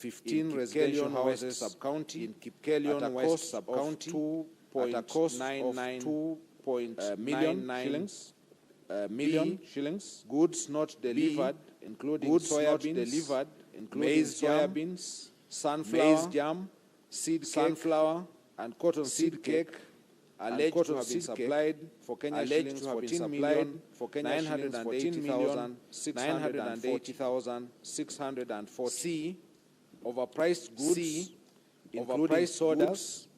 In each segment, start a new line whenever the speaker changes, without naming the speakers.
15 residential houses sub-county in Kericho West sub-county at a cost of 2.99 million shillings. Goods not delivered, including soybeans, maize soybeans, sunflower, jam, seed sunflower, and cotton seed cake, alleged to have been supplied for Kenya shillings 14,980,640. C. Overpriced goods, including sodas,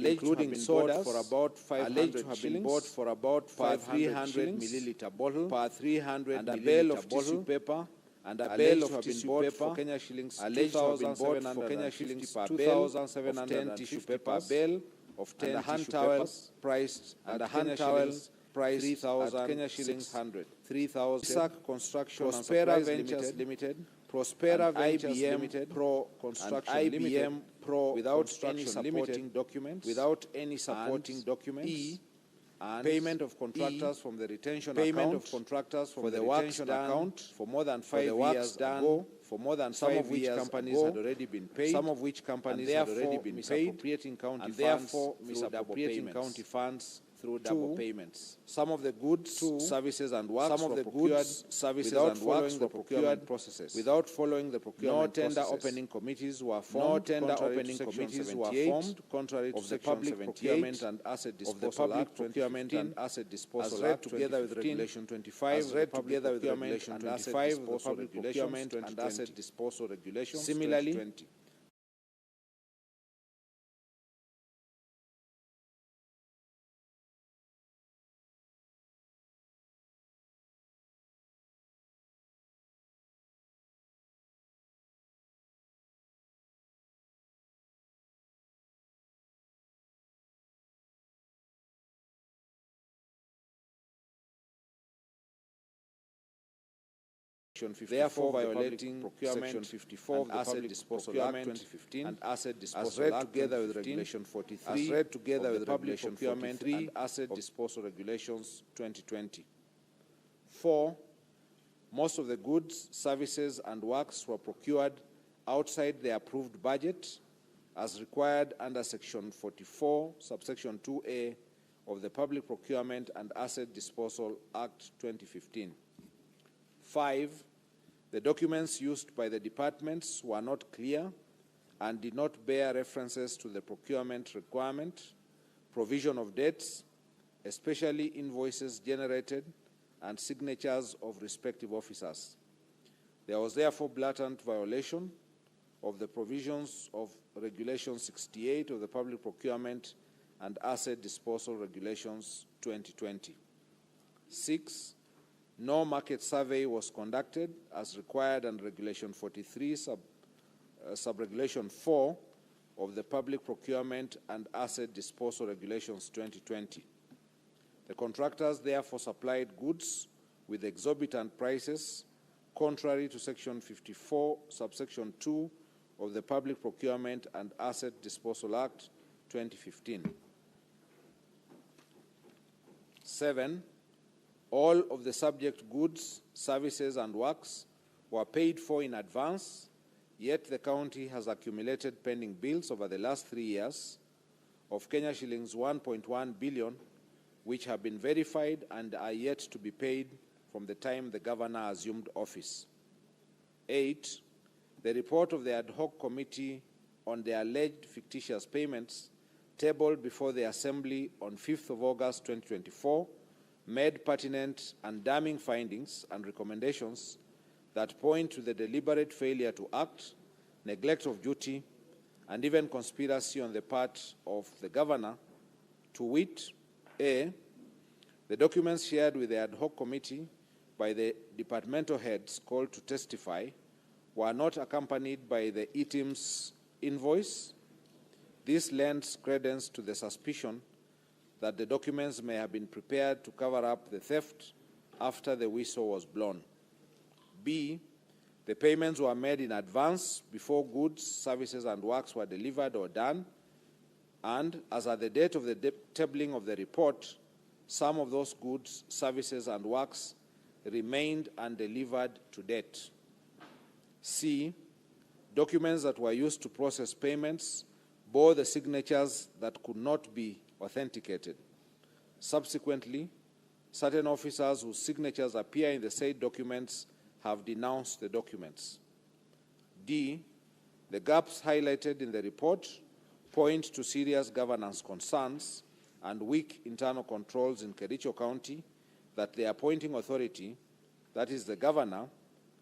including sodas for about 500 shillings for about 500 milliliter bottle per 300 and a bale of tissue paper and a bale of tissue paper for Kenya shillings 2,750 per bale of 10 tissue paper bale of 10 tissue papers priced and a hand towels priced 3,000 Kenya shillings 3,000. Construction Prospera Ventures Limited, Prospera Ventures Limited, Pro Construction Limited, Pro without any supporting documents, E. And payment of contractors from the retention account for the works done for more than 5 years ago, for more than 5 years companies had already been paid, some of which companies had already been paid, and therefore misappropriating county funds through double payments. Some of the goods, services, and works were procured without following the procurement processes. Without following the procurement processes. No tender opening committees were formed. Contrary to Section 78 of the Public Procurement and Asset Disposal Act 2015, as read together with Regulation 25, as read together with Regulation 25 of the Public Procurement and Asset Disposal Regulations. Similarly, therefore violating Section 54 of the Asset Disposal Act 2015 and Asset Disposal Act together with Regulation 43 as read together with Regulation 43 and Asset Disposal Regulations 2020. 4. Most of the goods, services, and works were procured outside the approved budget as required under Section 44, subsection 2A of the Public Procurement and Asset Disposal Act 2015. 5. The documents used by the departments were not clear and did not bear references to the procurement requirement, provision of dates, especially invoices generated, and signatures of respective officers. There was therefore blatant violation of the provisions of Regulation 68 of the Public Procurement and Asset Disposal Regulations 2020. 6. No market survey was conducted as required under Regulation 43, Sub-Regulation 4 of the Public Procurement and Asset Disposal Regulations 2020. The contractors therefore supplied goods with exorbitant prices, contrary to Section 54, Subsection 2 of the Public Procurement and Asset Disposal Act 2015. 7. All of the subject goods, services, and works were paid for in advance, yet the county has accumulated pending bills over the last 3 years of Kenya shillings 1.1 billion, which have been verified and are yet to be paid from the time the governor assumed office. 8. The report of the ad hoc committee on the alleged fictitious payments tabled before the Assembly on 5th of August 2024 made pertinent and damning findings and recommendations that point to the deliberate failure to act, neglect of duty, and even conspiracy on the part of the governor, to wit, A. The documents shared with the ad hoc committee by the departmental heads called to testify were not accompanied by the ETIM's invoice. This lends credence to the suspicion that the documents may have been prepared to cover up the theft after the whistle was blown. B. The payments were made in advance before goods, services, and works were delivered or done, and as at the date of the tabling of the report, some of those goods, services, and works remained undelivered to date. C. Documents that were used to process payments bore the signatures that could not be authenticated. Subsequently, certain officers whose signatures appear in the said documents have denounced the documents. D. The gaps highlighted in the report point to serious governance concerns and weak internal controls in Kericho County that the appointing authority, that is the governor,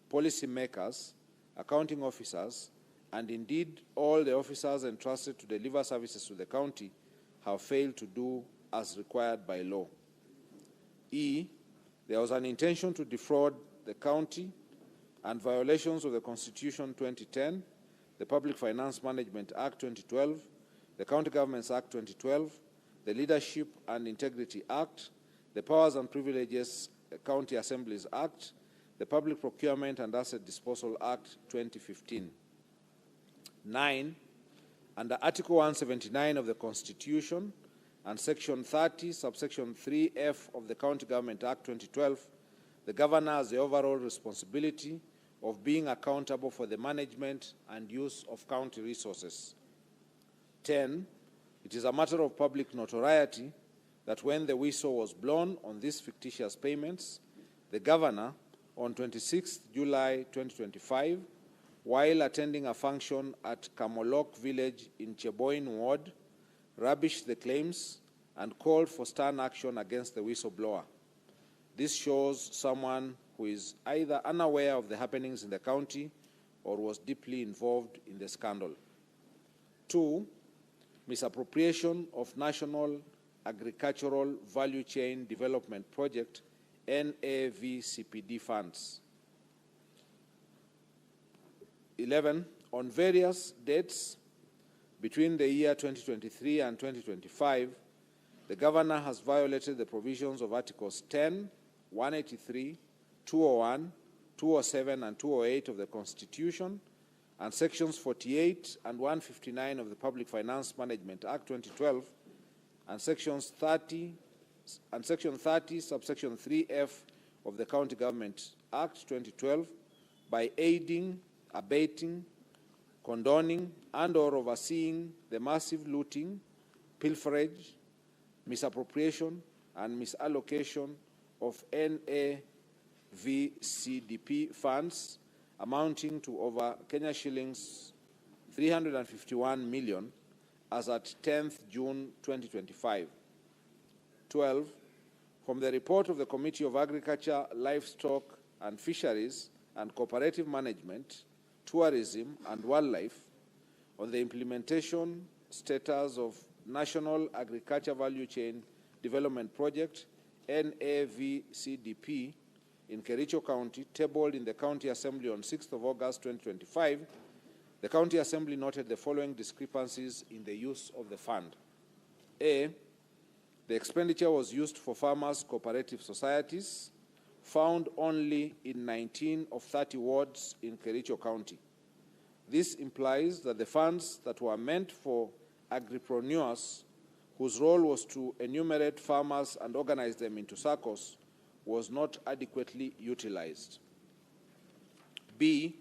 policy makers, accounting officers, and indeed all the officers entrusted to deliver services to the county have failed to do as required by law. E. There was an intention to defraud the county and violations of the Constitution 2010, the Public Finance Management Act 2012, the County Governments Act 2012, the Leadership and Integrity Act, the Powers and Privileges County Assemblies Act, the Public Procurement and Asset Disposal Act 2015. 9. Under Article 179 of the Constitution and Section 30, subsection 3F of the County Government Act 2012, the Governor has the overall responsibility of being accountable for the management and use of county resources. 10. It is a matter of public notoriety that when the whistle was blown on these fictitious payments, the Governor, on 26 July 2025, while attending a function at Kamolok village in Cheboin ward, rubbished the claims and called for stern action against the whistleblower. This shows someone who is either unaware of the happenings in the county or was deeply involved in the scandal. 2. Misappropriation of National Agricultural Value Chain Development Project, NAVCPD funds. 11. On various dates between the year 2023 and 2025, the Governor has violated the provisions of Articles 10, 183, 201, 207, and 208 of the Constitution, and Sections 48 and 159 of the Public Finance Management Act 2012, and Section 30, subsection 3F of the County Government Act 2012, by aiding, abating, condoning, and/or overseeing the massive looting, pilferage, misappropriation, and misallocation of NAVCDP funds amounting to over Kenya shillings 351 million as at 10th June 2025. 12. From the report of the Committee of Agriculture, Livestock and Fisheries and Cooperative Management, Tourism and Wildlife on the implementation status of National Agriculture Value Chain Development Project, NAVCDP, in Kericho County, tabled in the County Assembly on 6th of August 2025, the County Assembly noted the following discrepancies in the use of the fund. A. The expenditure was used for farmers' cooperative societies, found only in 19 of 30 wards in Kericho County. This implies that the funds that were meant for agripreneurs, whose role was to enumerate farmers and organize them into SACCOs, was not adequately utilized. B.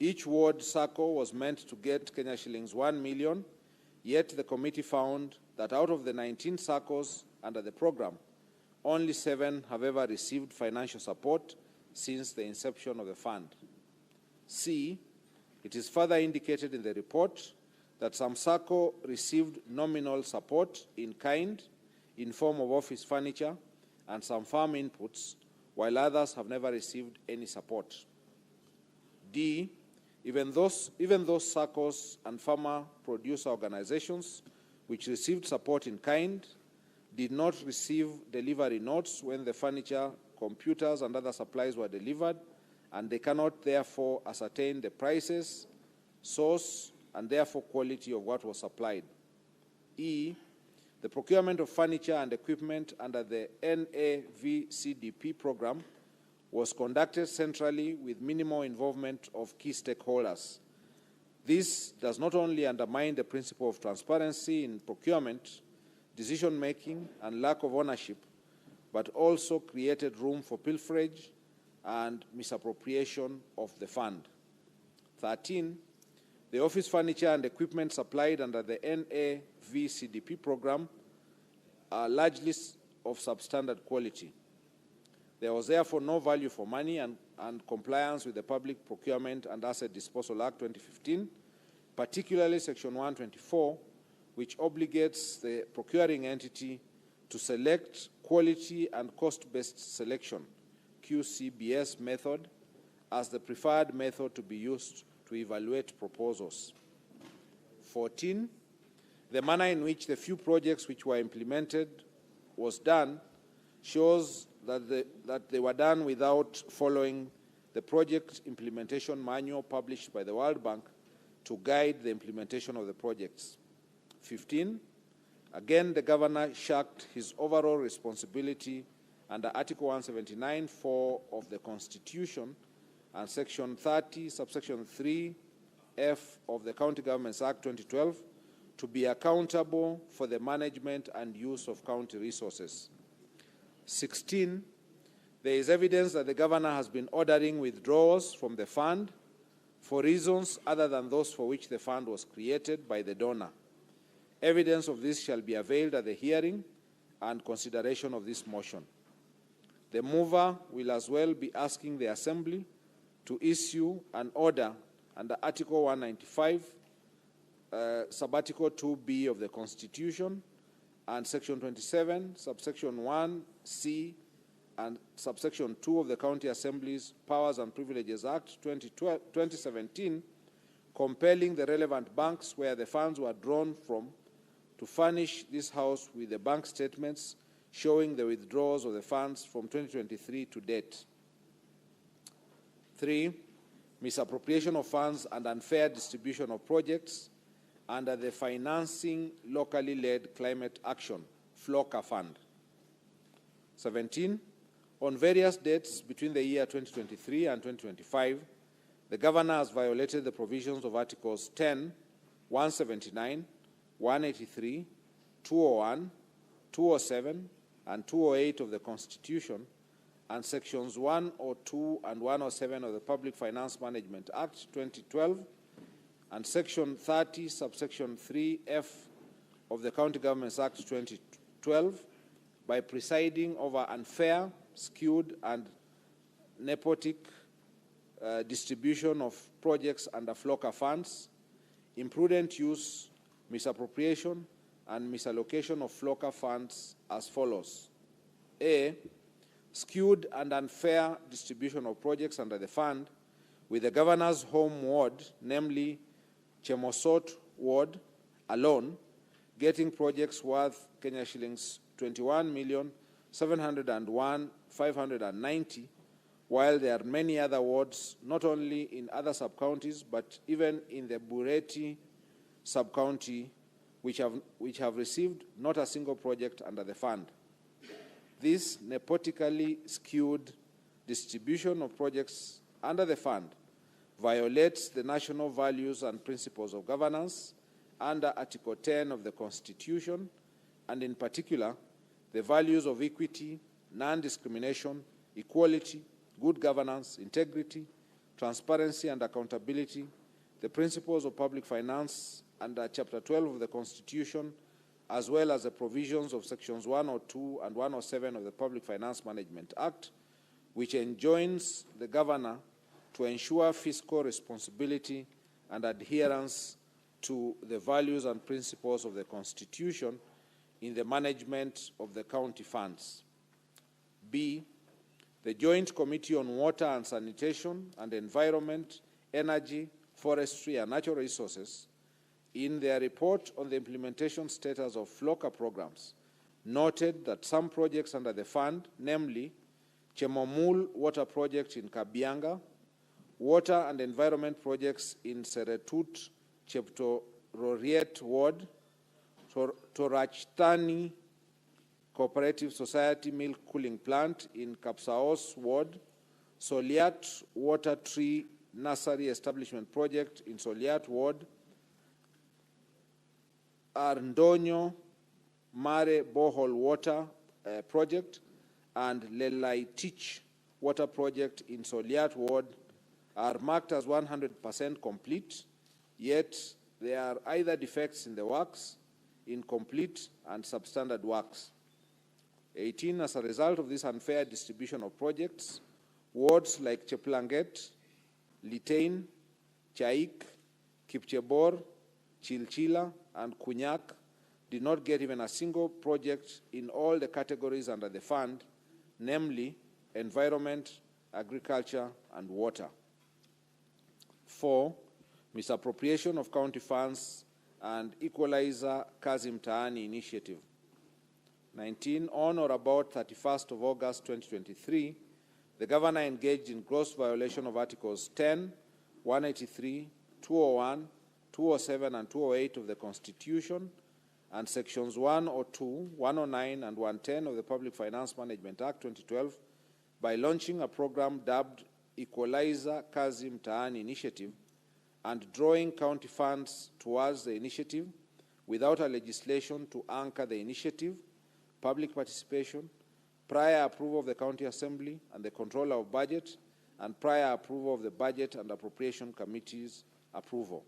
Each ward SACCO was meant to get Kenya shillings 1 million, yet the committee found that out of the 19 SACCOs under the program, only 7 have ever received financial support since the inception of the fund. C. It is further indicated in the report that some SACCO received nominal support in kind in form of office furniture and some farm inputs, while others have never received any support. D. Even those SACCOs and farmer producer organizations which received support in kind did not receive delivery notes when the furniture, computers, and other supplies were delivered, and they cannot therefore ascertain the prices, source, and therefore quality of what was supplied. E. The procurement of furniture and equipment under the NAVCDP program was conducted centrally with minimal involvement of key stakeholders. This does not only undermine the principle of transparency in procurement, decision-making, and lack of ownership, but also created room for pilferage and misappropriation of the fund. 13. The office furniture and equipment supplied under the NAVCDP program are largely of substandard quality. There was therefore no value for money and compliance with the Public Procurement and Asset Disposal Act 2015, particularly Section 124, which obligates the procuring entity to select quality and cost-based selection, QCBS method, as the preferred method to be used to evaluate proposals. 14, the manner in which the few projects which were implemented was done shows that they were done without following the project implementation manual published by the World Bank to guide the implementation of the projects. 15, again, the governor shirked his overall responsibility under Article 179(4) of the Constitution and Section 30, subsection 3F of the County Governments Act 2012 to be accountable for the management and use of county resources. 16, there is evidence that the governor has been ordering withdrawals from the fund for reasons other than those for which the fund was created by the donor. Evidence of this shall be availed at the hearing and consideration of this motion. The mover will as well be asking the Assembly to issue an order under Article 195, Subarticle 2B of the Constitution and Section 27, subsection 1C and subsection 2 of the County Assembly's Powers and Privileges Act 2017, compelling the relevant banks where the funds were drawn from to furnish this House with the bank statements showing the withdrawals of the funds from 2023 to date. 3, misappropriation of funds and unfair distribution of projects under the Financing Locally Led Climate Action, FLOCA Fund. 17, on various dates between the year 2023 and 2025, the governor has violated the provisions of Articles 10, 179, 183, 201, 207, and 208 of the Constitution, and Sections 102 and 107 of the Public Finance Management Act 2012, and Section 30, subsection 3F of the County Governments Act 2012, by presiding over unfair, skewed, and nepotic distribution of projects under FLOCA funds, imprudent use, misappropriation, and misallocation of FLOCA funds as follows. A, skewed and unfair distribution of projects under the fund with the governor's home ward, namely Chemosot ward, alone, getting projects worth Kenya shillings 21,701,590, while there are many other wards, not only in other sub-counties, but even in the Bureti sub-county, which have received not a single project under the fund. This nepotically skewed distribution of projects under the fund violates the national values and principles of governance under Article 10 of the Constitution, and in particular, the values of equity, non-discrimination, equality, good governance, integrity, transparency, and accountability, the principles of public finance under Chapter 12 of the Constitution, as well as the provisions of Sections 102 and 107 of the Public Finance Management Act, which enjoins the governor to ensure fiscal responsibility and adherence to the values and principles of the Constitution in the management of the county funds. B, the Joint Committee on Water and Sanitation and Environment, Energy, Forestry, and Natural Resources, in their report on the implementation status of FLOCA programs, noted that some projects under the fund, namely Chemomul Water Project in Kabianga, water and environment projects in Seretut, Cheptororiet Ward, Torachtani Cooperative Society Milk Cooling Plant in Kapsaos Ward, Soliat Water Tree Nursery Establishment Project in Soliat Ward, Arndonyo Mare Borehole Water Project, and Lelaitich Water Project in Soliat Ward are marked as 100% complete yet there are either defects in the works, incomplete and substandard works. 18, as a result of this unfair distribution of projects, wards like Cheplanget, Litein, Chaik, Kipchebor, Chilchila, and Kunyak did not get even a single project in all the categories under the fund, namely environment, agriculture, and water. 4, misappropriation of county funds and Equalizer Kazi Mtaani initiative. 19, on or about 31st of August 2023, the governor engaged in gross violation of Articles 10, 183, 201, 207, and 208 of the Constitution and Sections 102, 109, and 110 of the Public Finance Management Act 2012 by launching a program dubbed Equalizer Kazi Mtaani initiative and drawing county funds towards the initiative without a legislation to anchor the initiative, public participation, prior approval of the County Assembly and the Controller of Budget, and prior approval of the Budget and Appropriation Committee's approval.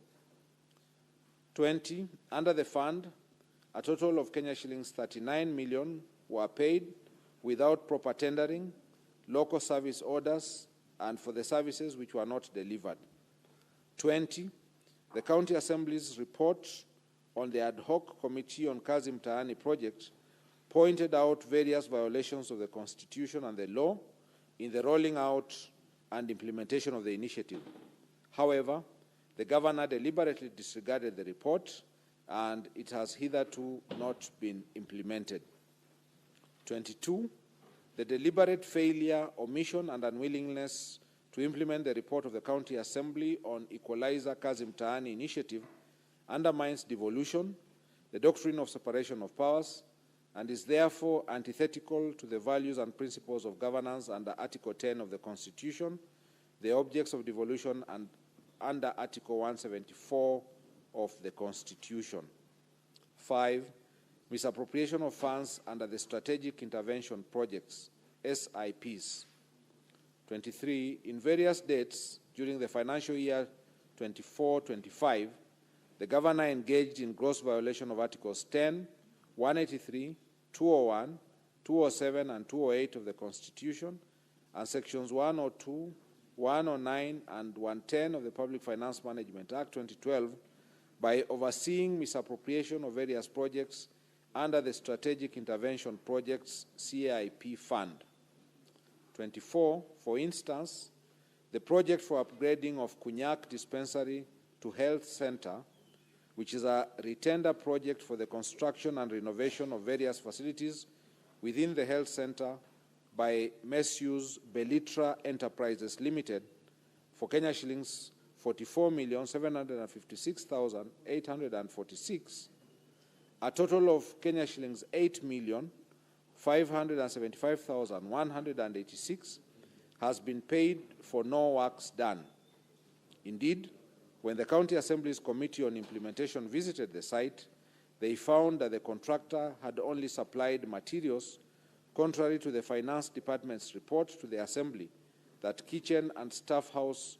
20, under the fund, a total of Kenya shillings 39 million were paid without proper tendering, local service orders, and for the services which were not delivered. 20, the County Assembly's report on the ad hoc Committee on Kazi Mtaani project pointed out various violations of the Constitution and the law in the rolling out and implementation of the initiative. However, the governor deliberately disregarded the report and it has hitherto not been implemented. 22, the deliberate failure, omission, and unwillingness to implement the report of the County Assembly on Equalizer Kazi Mtaani initiative undermines devolution, the doctrine of separation of powers, and is therefore antithetical to the values and principles of governance under Article 10 of the Constitution, the objects of devolution, and under Article 174 of the Constitution. 5, misappropriation of funds under the Strategic Intervention Projects, SIPs. 23, in various dates during the financial year 24-25, the governor engaged in gross violation of Articles 10, 183, 201, 207, and 208 of the Constitution, and Sections 102, 109, and 110 of the Public Finance Management Act 2012 by overseeing misappropriation of various projects under the Strategic Intervention Projects CIP Fund. 24, for instance, the project for upgrading of Kunyak Dispensary to Health Center, which is a retender project for the construction and renovation of various facilities within the health center by Messrs. Belitra Enterprises Limited for Kenya shillings 44,756,846, a total of Kenya shillings 8,575,186 has been paid for no works done. Indeed, when the County Assembly's Committee on Implementation visited the site, they found that the contractor had only supplied materials, contrary to the Finance Department's report to the Assembly that kitchen and staff house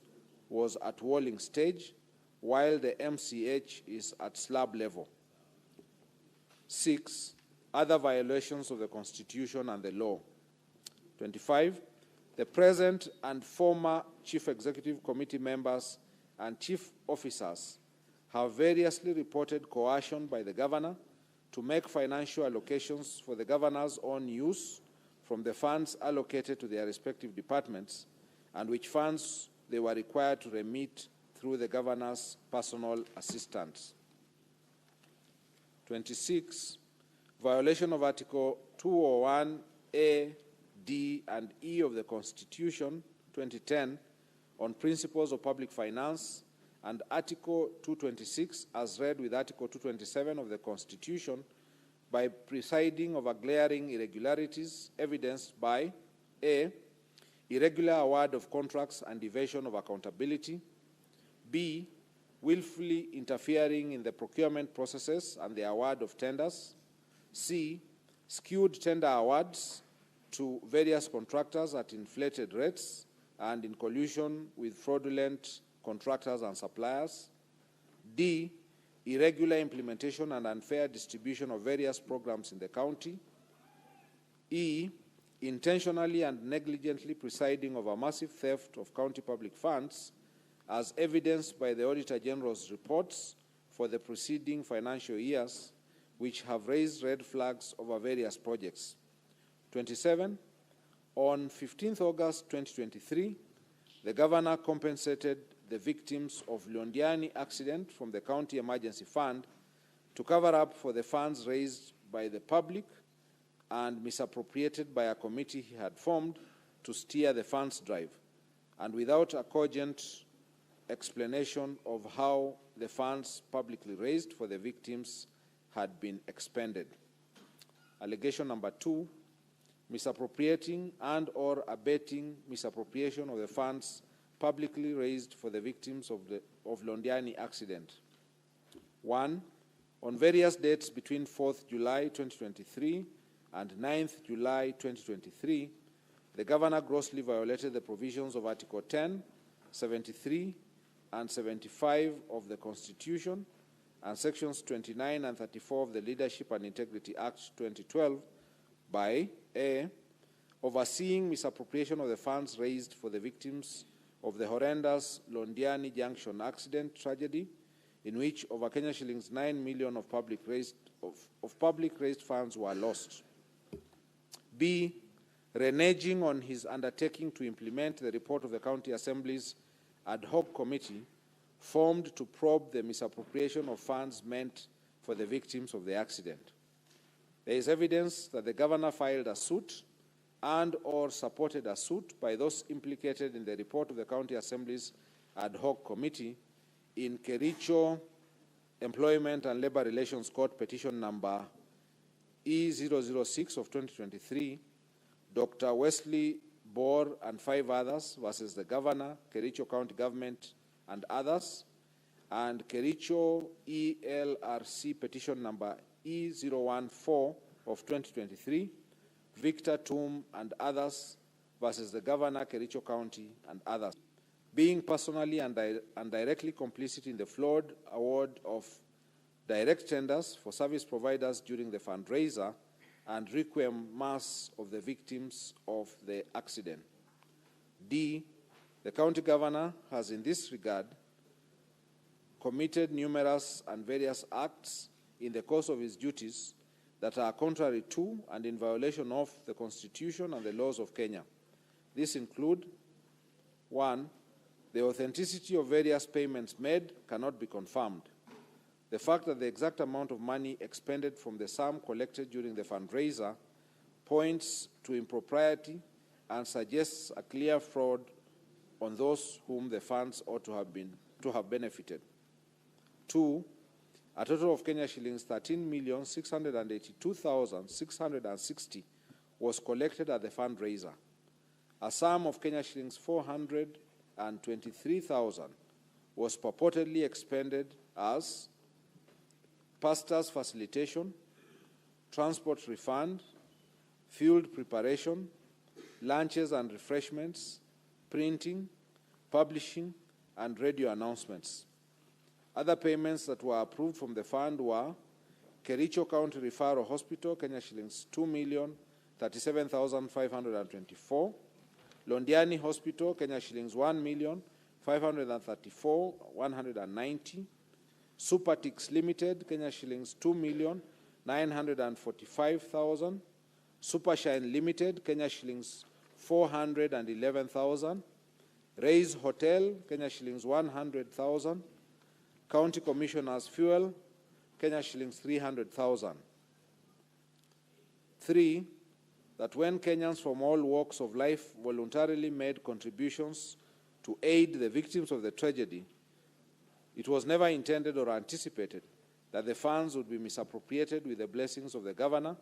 was at walling stage, while the MCH is at slab level. 6, other violations of the Constitution and the law. 25, the present and former Chief Executive Committee members and chief officers have variously reported coercion by the governor to make financial allocations for the governor's own use from the funds allocated to their respective departments, and which funds they were required to remit through the governor's personal assistants. 26, violation of Article 201A, D, and E of the Constitution, 2010, on principles of public finance, and Article 226, as read with Article 227 of the Constitution, by presiding over glaring irregularities evidenced by A, irregular award of contracts and evasion of accountability, B, willfully interfering in the procurement processes and the award of tenders, C, skewed tender awards to various contractors at inflated rates and in collusion with fraudulent contractors and suppliers, D, irregular implementation and unfair distribution of various programs in the county. E, intentionally and negligently presiding over massive theft of county public funds, as evidenced by the Auditor General's reports for the preceding financial years, which have raised red flags over various projects. 27. On 15th August 2023, the Governor compensated the victims of Londiani accident from the County Emergency Fund to cover up for the funds raised by the public and misappropriated by a committee he had formed to steer the funds drive, and without a cogent explanation of how the funds publicly raised for the victims had been expended. Allegation number 2, misappropriating and or abetting misappropriation of the funds publicly raised for the victims of Londiani accident. 1. On various dates between 4th July 2023 and 9th July 2023, the Governor grossly violated the provisions of Article 10, 73, and 75 of the Constitution and Sections 29 and 34 of the Leadership and Integrity Act 2012 by A, overseeing misappropriation of the funds raised for the victims of the horrendous Londiani Junction accident tragedy, in which over Kenya shillings 9 million of public raised funds were lost. B, reneging on his undertaking to implement the report of the County Assembly's ad hoc committee formed to probe the misappropriation of funds meant for the victims of the accident. There is evidence that the Governor filed a suit and or supported a suit by those implicated in the report of the County Assembly's ad hoc committee in Kericho Employment and Labor Relations Court petition number E006 of 2023, Dr. Wesley Bor and 5 others versus the Governor, Kericho County Government and others, and Kericho ELRC petition number E014 of 2023, Victor Tum and others versus the Governor, Kericho County and others, being personally and directly complicit in the flawed award of direct tenders for service providers during the fundraiser and requiem mass of the victims of the accident. D, the County Governor has in this regard committed numerous and various acts in the course of his duties that are contrary to and in violation of the Constitution and the laws of Kenya. These include: 1. The authenticity of various payments made cannot be confirmed. The fact that the exact amount of money expended from the sum collected during the fundraiser points to impropriety and suggests a clear fraud on those whom the funds ought to have benefited. 2. A total of Kenya shillings 13,682,660 was collected at the fundraiser. A sum of Kenya shillings 423,000 was purportedly expended as pastors' facilitation, transport refund, field preparation, lunches and refreshments, printing, publishing, and radio announcements. Other payments that were approved from the fund were Kericho County Referral Hospital, Kenya shillings 2,037,524, Londiani Hospital, Kenya shillings 1,534,190, Supertix Limited, Kenya shillings 2,945,000, Supershine Limited, Kenya shillings 411,000, Raise Hotel, Kenya shillings 100,000, County Commissioners Fuel, Kenya shillings 300,000. 3. That when Kenyans from all walks of life voluntarily made contributions to aid the victims of the tragedy, it was never intended or anticipated that the funds would be misappropriated with the blessings of the Governor,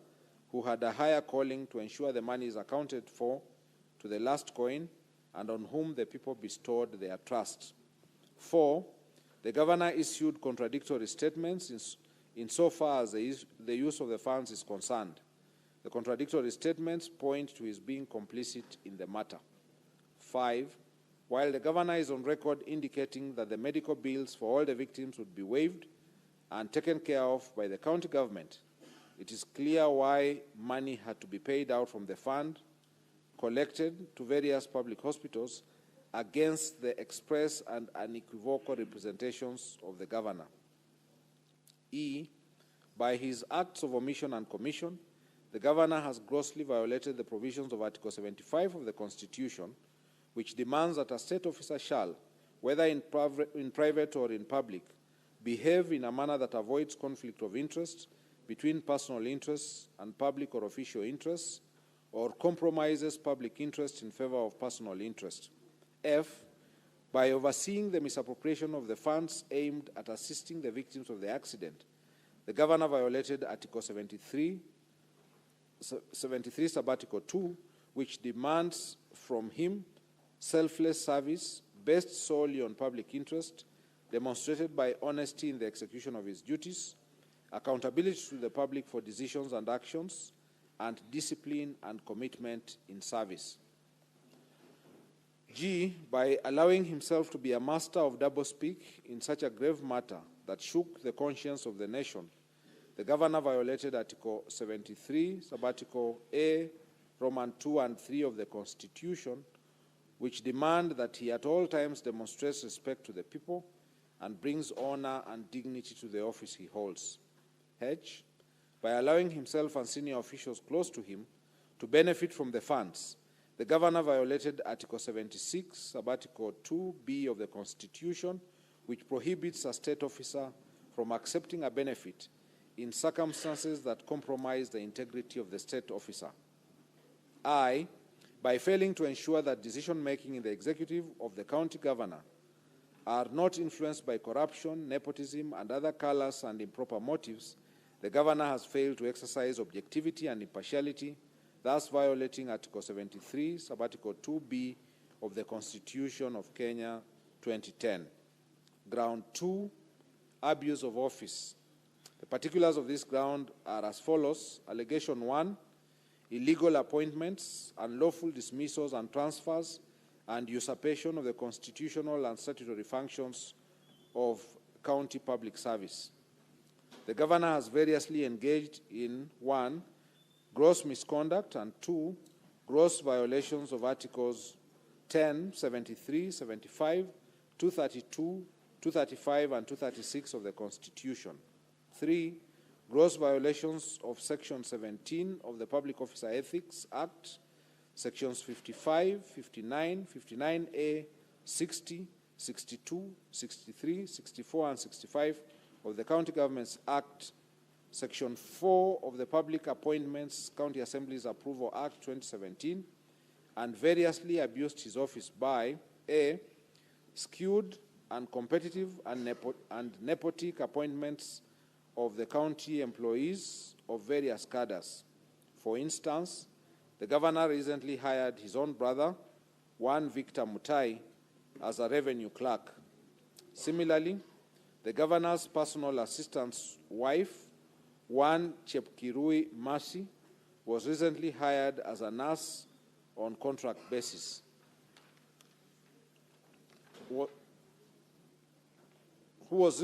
who had a higher calling to ensure the money is accounted for to the last coin and on whom the people bestowed their trust. 4. The Governor issued contradictory statements insofar as the use of the funds is concerned. The contradictory statements point to his being complicit in the matter. 5. While the governor is on record indicating that the medical bills for all the victims would be waived and taken care of by the county government, it is clear why money had to be paid out from the fund collected to various public hospitals against the express and unequivocal representations of the governor. E. By his acts of omission and commission, the governor has grossly violated the provisions of Article 75 of the Constitution, which demands that a state officer shall, whether in private or in public, behave in a manner that avoids conflict of interest between personal interests and public or official interests, or compromises public interest in favor of personal interest. F. By overseeing the misappropriation of the funds aimed at assisting the victims of the accident, the governor violated Article 73 Sub-Article 2, which demands from him selfless service based solely on public interest, demonstrated by honesty in the execution of his duties, accountability to the public for decisions and actions, and discipline and commitment in service. G. By allowing himself to be a master of doublespeak in such a grave matter that shook the conscience of the nation, the governor violated Article 73, Sub-Article A, Roman 2 and 3 of the Constitution, which demand that he at all times demonstrates respect to the people and brings honor and dignity to the office he holds. H. By allowing himself and senior officials close to him to benefit from the funds, the governor violated Article 76, Sub-Article 2B of the Constitution, which prohibits a state officer from accepting a benefit in circumstances that compromise the integrity of the state officer. I. By failing to ensure that decision-making in the executive of the county governor are not influenced by corruption, nepotism, and other callous and improper motives, the governor has failed to exercise objectivity and impartiality, thus violating Article 73, Sub-Article 2B of the Constitution of Kenya 2010. Ground 2, abuse of office. The particulars of this ground are as follows. Allegation 1, illegal appointments, unlawful dismissals and transfers, and usurpation of the constitutional and statutory functions of county public service. The governor has variously engaged in 1, gross misconduct, and 2, gross violations of Articles 10, 73, 75, 232, 235, and 236 of the Constitution. 3, gross violations of Section 17 of the Public Officer Ethics Act, Sections 55, 59, 59A, 60, 62, 63, 64, and 65 of the County Governments Act, Section 4 of the Public Appointments County Assemblies Approval Act 2017, and variously abused his office by A, skewed, uncompetitive, and nepotic appointments of the county employees of various cadres. For instance, the governor recently hired his own brother, one Victor Mutai, as a revenue clerk. Similarly, the governor's personal assistant's wife, one Chepkirui Mercy, was recently hired as a nurse on contract basis. Who was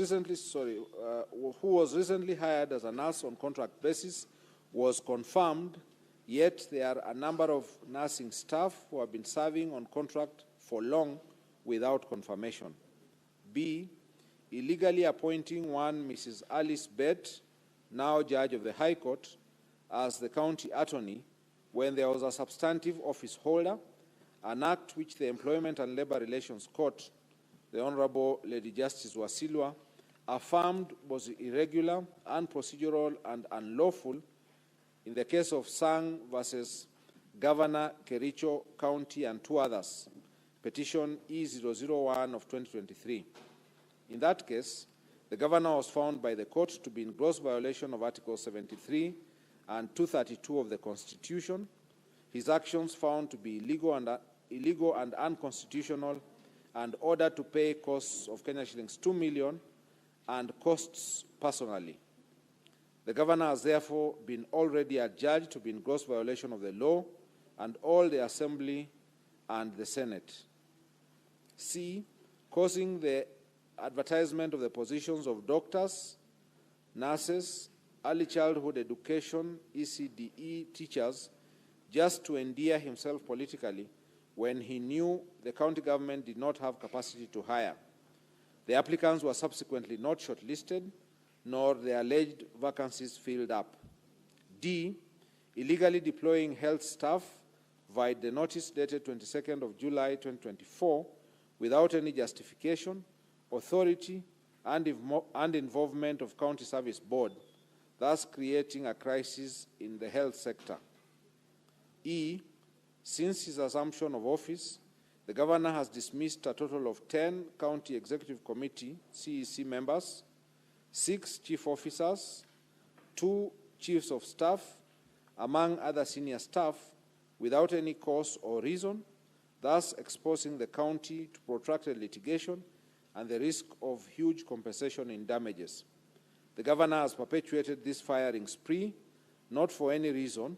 recently hired as a nurse on contract basis was confirmed, yet there are a number of nursing staff who have been serving on contract for long without confirmation. B, illegally appointing one Mrs. Alice Bett, now Judge of the High Court, as the county attorney when there was a substantive office holder, an act which the Employment and Labor Relations Court, the Honorable Lady Justice Wasilwa, affirmed was irregular, unprocedural, and unlawful in the case of Sang versus Governor Kericho County and 2 others, petition E001 of 2023. In that case, the governor was found by the court to be in gross violation of Article 73 and 232 of the Constitution, his actions found to be illegal and unconstitutional, and ordered to pay costs of Kenya shillings 2 million and costs personally. The governor has therefore been already adjudged to be in gross violation of the law and all the Assembly and the Senate. C, causing the advertisement of the positions of doctors, nurses, early childhood education, ECDE teachers, just to endear himself politically when he knew the county government did not have capacity to hire. The applicants were subsequently not shortlisted, nor the alleged vacancies filled up. D, illegally deploying health staff via the notice dated 22nd of July 2024 without any justification, authority, and involvement of County Service Board, thus creating a crisis in the health sector. E, since his assumption of office, the governor has dismissed a total of 10 County Executive Committee CEC members, 6 chief officers, 2 chiefs of staff, among other senior staff, without any cause or reason, thus exposing the county to protracted litigation and the risk of huge compensation in damages. The governor has perpetuated this firing spree, not for any reason,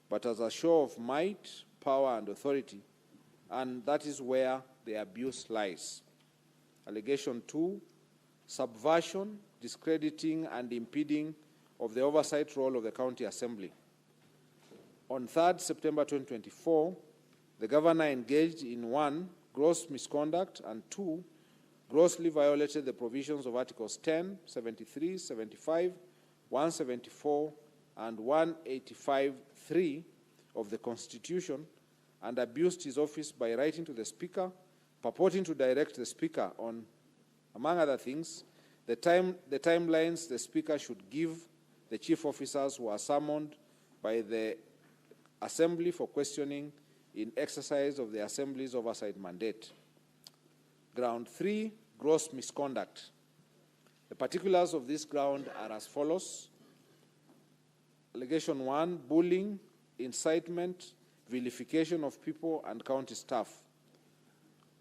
but as a show of might, power, and authority, and that is where the abuse lies. Allegation 2, subversion, discrediting, and impeding of the oversight role of the County Assembly. On 3rd September 2024, the governor engaged in 1, gross misconduct, and 2, grossly violated the provisions of Articles 10, 73, 75, 174, and 185(3) of the Constitution, and abused his office by writing to the Speaker, purporting to direct the Speaker on, among other things, the timelines the Speaker should give the chief officers who are summoned by the Assembly for questioning in exercise of the Assembly's oversight mandate. Ground 3, gross misconduct. The particulars of this ground are as follows. Allegation 1, bullying, incitement, vilification of people and county staff.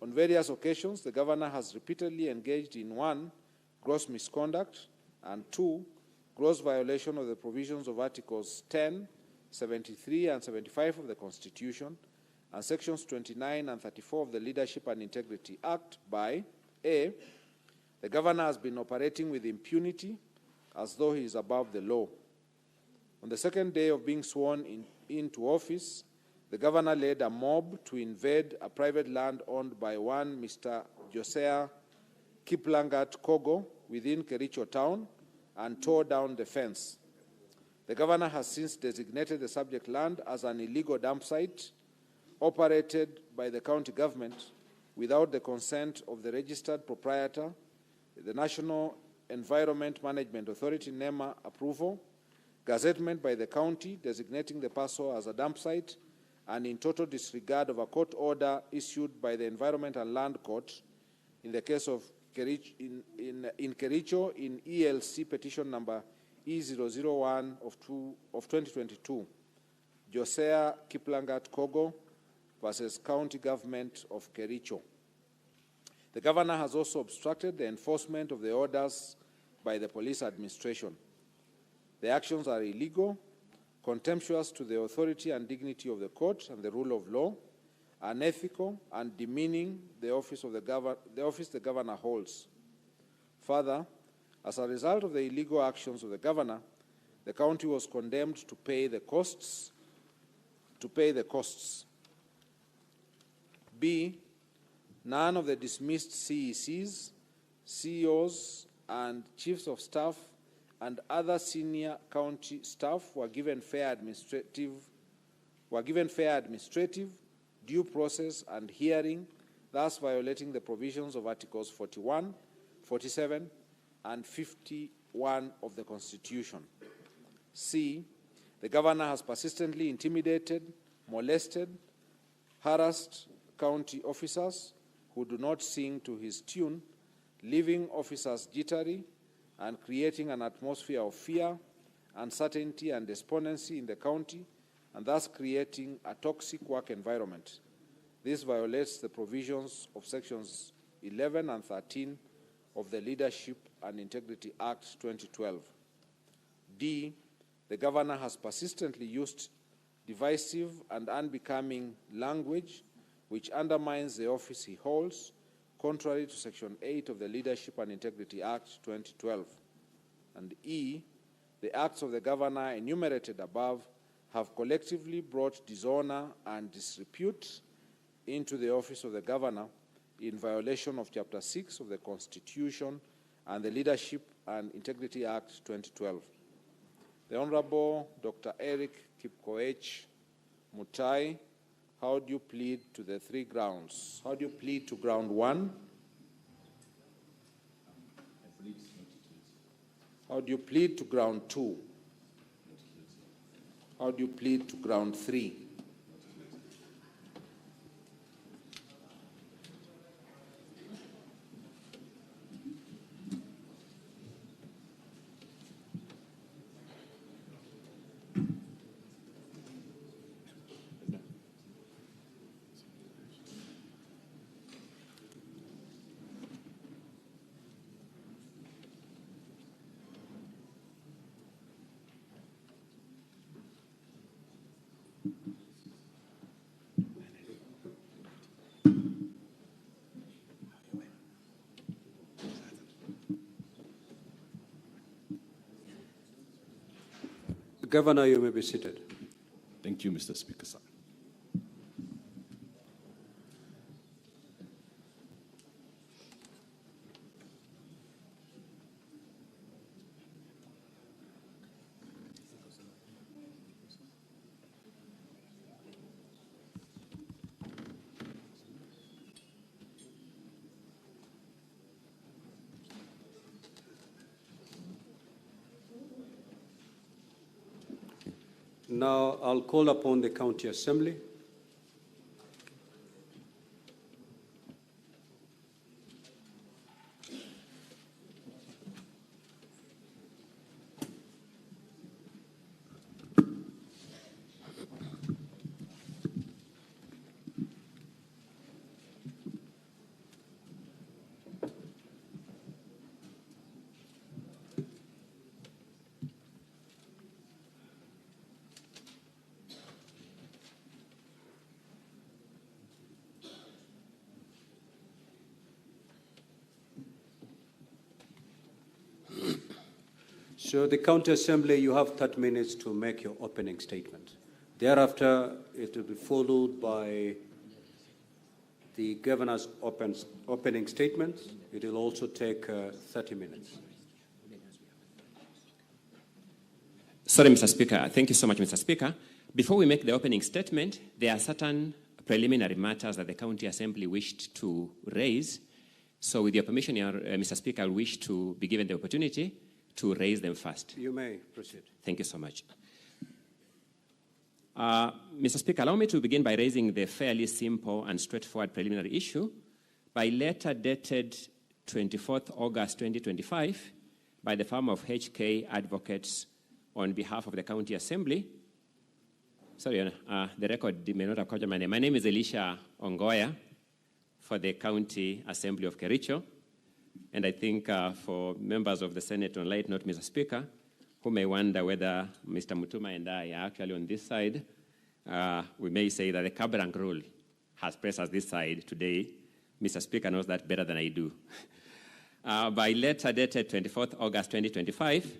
On various occasions, the governor has repeatedly engaged in 1, gross misconduct, and 2, gross violation of the provisions of Articles 10, 73, and 75 of the Constitution, and Sections 29 and 34 of the Leadership and Integrity Act by A, the governor has been operating with impunity as though he is above the law. On the second day of being sworn into office, the governor led a mob to invade a private land owned by one Mr. Josiah Kiplangat Kogo within Kericho town and tore down the fence. The governor has since designated the subject land as an illegal dump site operated by the county government without the consent of the registered proprietor, the National Environment Management Authority NEMA approval, gazettement by the county designating the parcel as a dump site, and in total disregard of a court order issued by the Environment and Land Court in the case of Kericho, in Kericho in ELC petition number E001 of 2022, Josiah Kiplangat Kogo versus County Government of Kericho. The governor has also obstructed the enforcement of the orders by the police administration. The actions are illegal, contemptuous to the authority and dignity of the court and the rule of law, unethical, and demeaning the office the governor holds. Further, as a result of the illegal actions of the governor, the county was condemned to pay the costs. B, none of the dismissed CECs, CEOs, and chiefs of staff and other senior county staff were given fair administrative due process and hearing, thus violating the provisions of Articles 41, 47, and 51 of the Constitution. C, the governor has persistently intimidated, molested, harassed county officers who do not sing to his tune, leaving officers jittery and creating an atmosphere of fear, uncertainty, and despondency in the county, and thus creating a toxic work environment. This violates the provisions of Sections 11 and 13 of the Leadership and Integrity Act 2012. D, the governor has persistently used divisive and unbecoming language which undermines the office he holds, contrary to Section 8 of the Leadership and Integrity Act 2012. And E, the acts of the governor enumerated above have collectively brought dishonor and disrepute into the office of the governor in violation of Chapter 6 of the Constitution and the Leadership and Integrity Act 2012. The Honorable Dr. Eric Kipkoech Mutai, how do you plead to the three grounds? How do you plead to ground 1? How do you plead to ground 2? How do you plead to ground 3?
Governor, you may be seated.
Thank you, Mr. Speaker, sir.
Now I'll call upon the County Assembly. So the County Assembly, you have 30 minutes to make your opening statement. Thereafter, it will be followed by the Governor's opening statement. It will also take 30 minutes.
Sorry, Mr. Speaker. Thank you so much, Mr. Speaker. Before we make the opening statement, there are certain preliminary matters that the County Assembly wished to raise. So with your permission, Mr. Speaker, I wish to be given the opportunity to raise them first.
You may proceed.
Thank you so much. Mr. Speaker, allow me to begin by raising the fairly simple and straightforward preliminary issue. By letter dated 24th August 2025 by the firm of HK Advocates on behalf of the County Assembly. Sorry, the record may not have captured my name. My name is Elisha Ongoya for the County Assembly of Kericho. And I think for members of the Senate on light note, Mr. Speaker, who may wonder whether Mr. Mutuma and I are actually on this side, we may say that the Kabrang rule has placed us this side today. Mr. Speaker knows that better than I do. By letter dated 24th August 2025,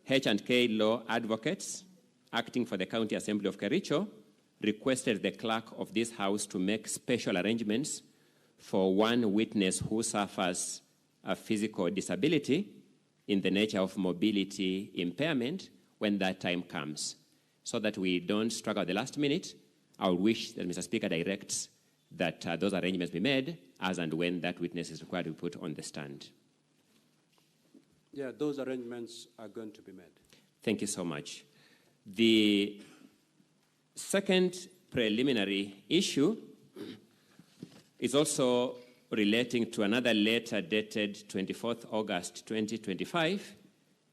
H&K Law Advocates, acting for the County Assembly of Kericho, requested the clerk of this House to make special arrangements for one witness who suffers a physical disability in the nature of mobility impairment when that time comes. So that we don't struggle at the last minute, I would wish that Mr. Speaker directs that those arrangements be made as and when that witness is required to be put on the stand.
Yeah, those arrangements are going to be made.
Thank you so much. The second preliminary issue is also relating to another letter dated 24th August 2025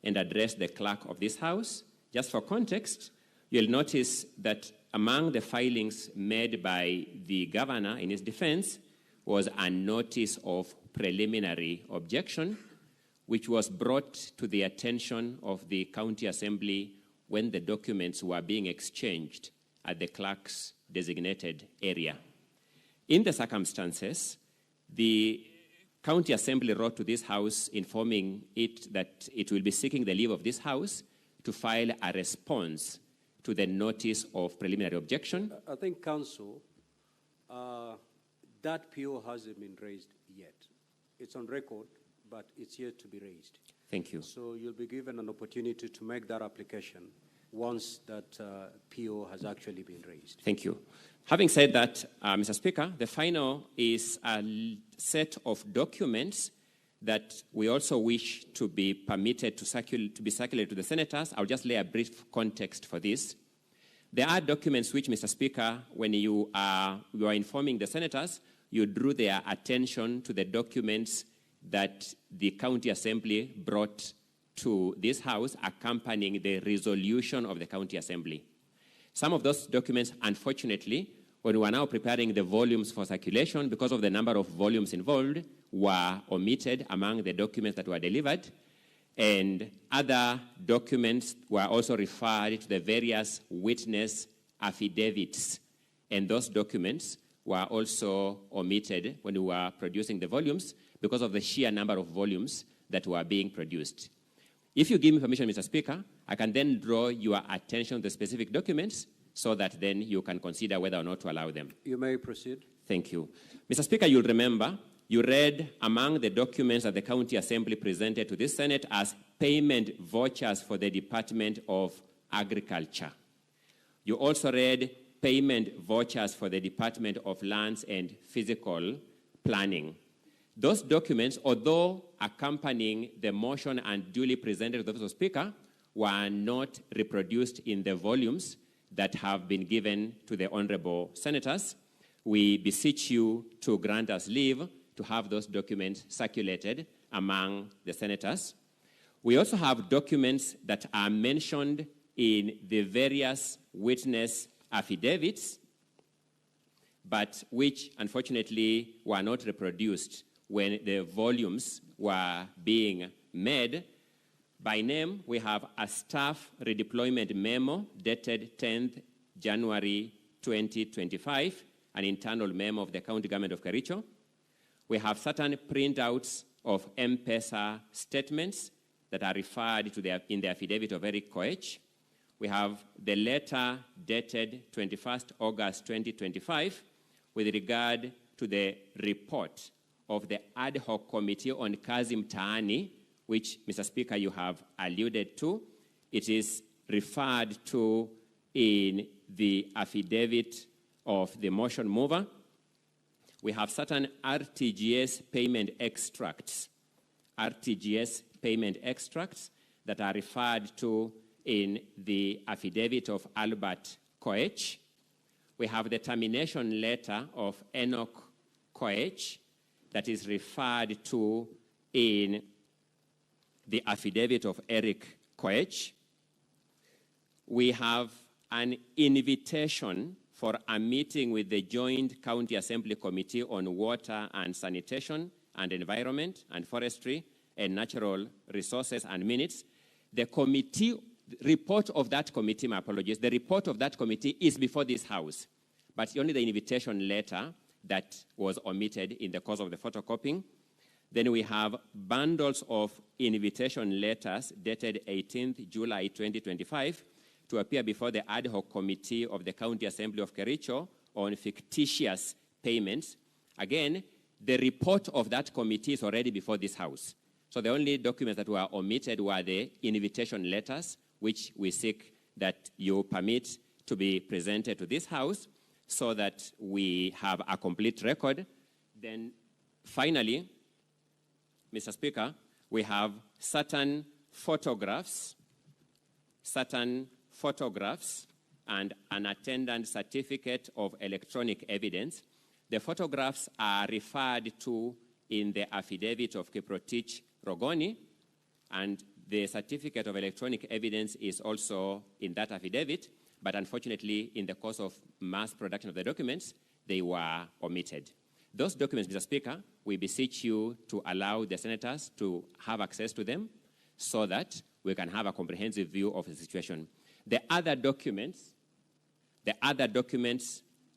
and addressed the clerk of this House. Just for context, you'll notice that among the filings made by the governor in his defense was a notice of preliminary objection, which was brought to the attention of the County Assembly when the documents were being exchanged at the clerk's designated area. In the circumstances, The County Assembly wrote to this House informing it that it will be seeking the leave of this House to file a response to the notice of preliminary objection.
I think, Council, that PO hasn't been raised yet. It's on record, but it's yet to be raised.
Thank you.
So you'll be given an opportunity to make that application once that PO has actually been raised.
Thank you. Having said that, Mr. Speaker, the final is a set of documents that we also wish to be permitted to be circulated to the senators. I'll just lay a brief context for this. There are documents which, Mr. Speaker, when you are informing the senators, you drew their attention to the documents that the County Assembly brought to this House accompanying the resolution of the County Assembly. Some of those documents, unfortunately, when we are now preparing the volumes for circulation, because of the number of volumes involved, were omitted among the documents that were delivered, and other documents were also referred to the various witness affidavits, and those documents were also omitted when we were producing the volumes because of the sheer number of volumes that were being produced. If you give me permission, Mr. Speaker, I can then draw your attention to the specific documents so that then you can consider whether or not to allow them.
You may proceed.
Thank you. Mr. Speaker, you'll remember you read among the documents that the County Assembly presented to this Senate as payment vouchers for the Department of Agriculture. You also read payment vouchers for the Department of Lands and Physical Planning. Those documents, although accompanying the motion and duly presented to the Speaker, were not reproduced in the volumes that have been given to the honorable senators. We beseech you to grant us leave to have those documents circulated among the senators. We also have documents that are mentioned in the various witness affidavits, but which unfortunately were not reproduced when the volumes were being made. By name, we have a staff redeployment memo dated 10th January 2025, an internal memo of the county government of Kericho. We have certain printouts of M-Pesa statements that are referred to in the affidavit of Eric Koech. We have the letter dated 21st August 2025 with regard to the report of the ad hoc committee on Kazim Taani, which, Mr. Speaker, you have alluded to. It is referred to in the affidavit of the motion mover. We have certain RTGS payment extracts that are referred to in the affidavit of Albert Koech. We have the termination letter of Enoch Koech that is referred to in the affidavit of Eric Koech. We have an invitation for a meeting with the Joint County Assembly Committee on Water and Sanitation and Environment and Forestry and Natural Resources and Minutes. The committee report of that committee, my apologies, the report of that committee is before this House, but only the invitation letter that was omitted in the course of the photocopying. Then we have bundles of invitation letters dated 18th July 2025 to appear before the ad hoc committee of the County Assembly of Kericho on fictitious payments. Again, the report of that committee is already before this House. So the only documents that were omitted were the invitation letters, which we seek that you permit to be presented to this House so that we have a complete record. Then finally, Mr. Speaker, we have certain photographs and an attendant certificate of electronic evidence. The photographs are referred to in the affidavit of Kiprotich Rogoni, and the certificate of electronic evidence is also in that affidavit, but unfortunately, in the course of mass production of the documents, they were omitted. Those documents, Mr. Speaker, we beseech you to allow the senators to have access to them so that we can have a comprehensive view of the situation. The other documents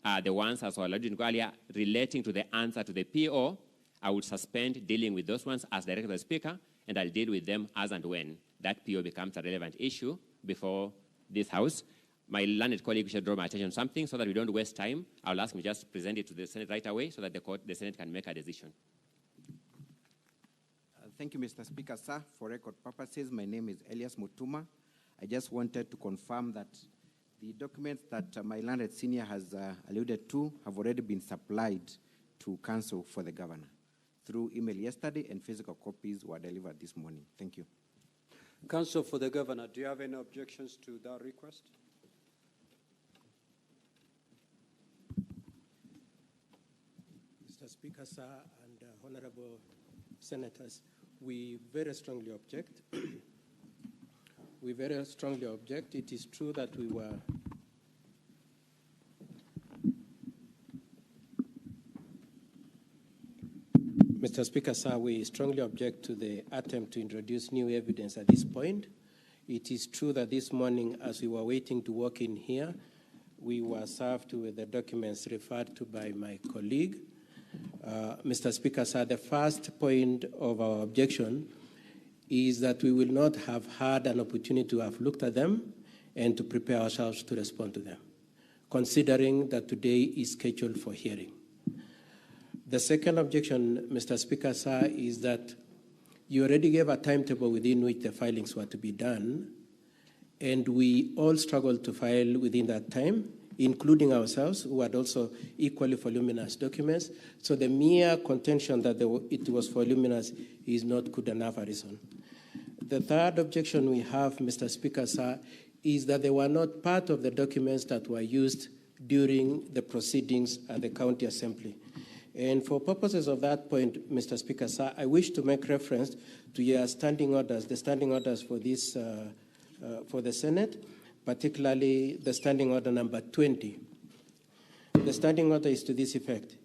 are the ones, as I alluded to earlier, relating to the answer to the PO I would suspend dealing with those ones as directed by the Speaker, and I'll deal with them as and when that PO becomes a relevant issue before this House. My learned colleague should draw my attention to something so that we don't waste time. I'll ask him to just present it to the Senate right away so that the Senate can make a decision.
Thank you, Mr. Speaker, sir. For record purposes, my name is Elias Mutuma. I just wanted to confirm that the documents that my learned senior has alluded to have already been supplied to Council for the Governor through email yesterday, and physical copies were delivered this morning. Thank you.
Council for the Governor, do you have any objections to that request?
Mr. Speaker, sir, and honorable senators, we very strongly object. We very strongly object. It is true that we were Mr. Speaker, sir, we strongly object to the attempt to introduce new evidence at this point. It is true that this morning, as we were waiting to walk in here, we were served with the documents referred to by my colleague. Mr. Speaker, sir, the first point of our objection is that we will not have had an opportunity to have looked at them and to prepare ourselves to respond to them, considering that today is scheduled for hearing. The second objection, Mr. Speaker, sir, is that you already gave a timetable within which the filings were to be done, and we all struggled to file within that time, including ourselves, who had also equally voluminous documents. So the mere contention that it was voluminous is not good enough a reason. The third objection we have, Mr. Speaker, sir, is that they were not part of the documents that were used during the proceedings at the County Assembly. And for purposes of that point, Mr. Speaker, sir, I wish to make reference to your standing orders, the standing orders for this, for the Senate, particularly the standing order number 20. The standing order is to this effect.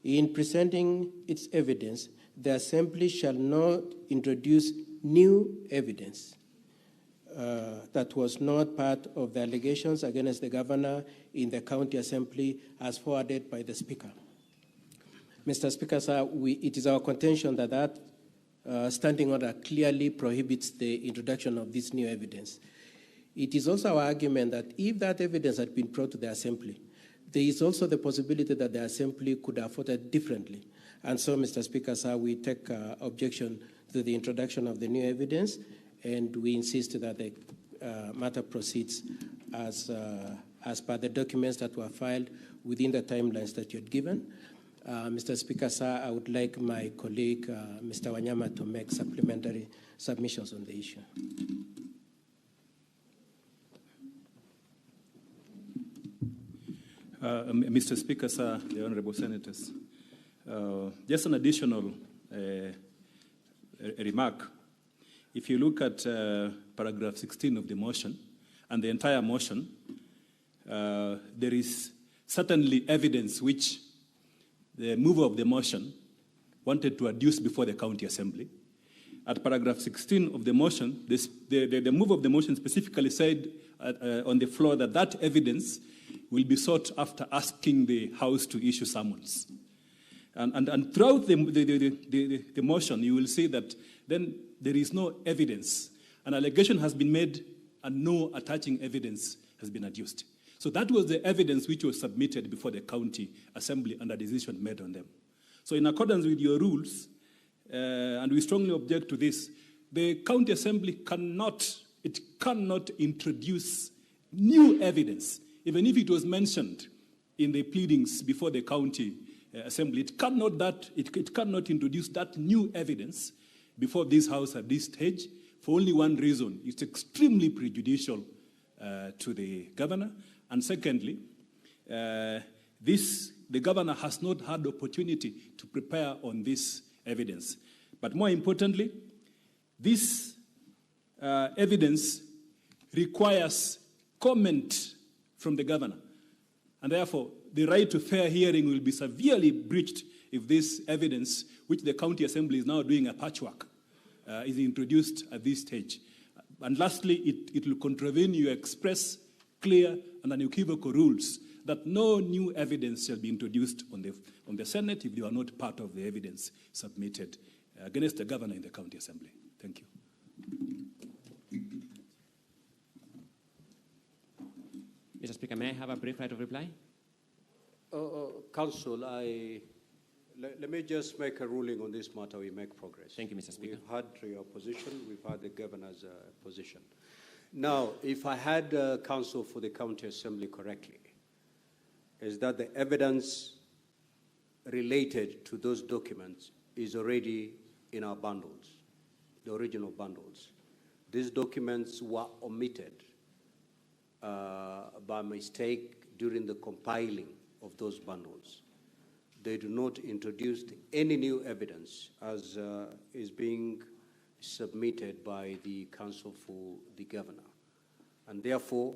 In presenting its evidence, the Assembly shall not introduce new evidence that was not part of the allegations against the Governor in the County Assembly as forwarded by the Speaker. Mr. Speaker, sir, it is our contention that that standing order clearly prohibits the introduction of this new evidence. It is also our argument that if that evidence had been brought to the Assembly, there is also the possibility that the Assembly could have voted differently. And so, Mr. Speaker, sir, we take objection to the introduction of the new evidence, and we insist that the matter proceeds as per the documents that were filed within the timelines that you had given. Mr. Speaker, sir, I would like my colleague, Mr. Wanyama, to make supplementary submissions on the issue.
Mr. Speaker, sir, the honorable senators, just an additional remark. If you look at paragraph 16 of the motion and the entire motion, there is certainly evidence which the mover of the motion wanted to adduce before the County Assembly. At paragraph 16 of the motion, the mover of the motion specifically said on the floor that that evidence will be sought after asking the House to issue summons. And throughout the motion, you will see that then there is no evidence. An allegation has been made and no attaching evidence has been adduced. So that was the evidence which was submitted before the County Assembly and a decision made on them. So in accordance with your rules, and we strongly object to this, the County Assembly cannot introduce new evidence, even if it was mentioned in the pleadings before the County Assembly. It cannot introduce that new evidence before this House at this stage for only one reason. It's extremely prejudicial to the Governor. And secondly, the Governor has not had the opportunity to prepare on this evidence. But more importantly, this evidence requires comment from the Governor. And therefore, the right to fair hearing will be severely breached if this evidence, which the County Assembly is now doing a patchwork, is introduced at this stage. And lastly, it will contravene your express, clear, and unequivocal rules that no new evidence shall be introduced on the Senate if they are not part of the evidence submitted against the governor in the county assembly. Thank you.
Mr. Speaker, may I have a brief right of reply?
Council, let me just make a ruling on this matter. We make progress.
Thank you, Mr. Speaker.
We've had your position. We've had the governor's position. Now, if I had counsel for the county assembly correctly, is that the evidence related to those documents is already in our bundles, the original bundles. These documents were omitted by mistake during the compiling of those bundles. They do not introduce any new evidence as is being submitted by the counsel for the governor. And therefore,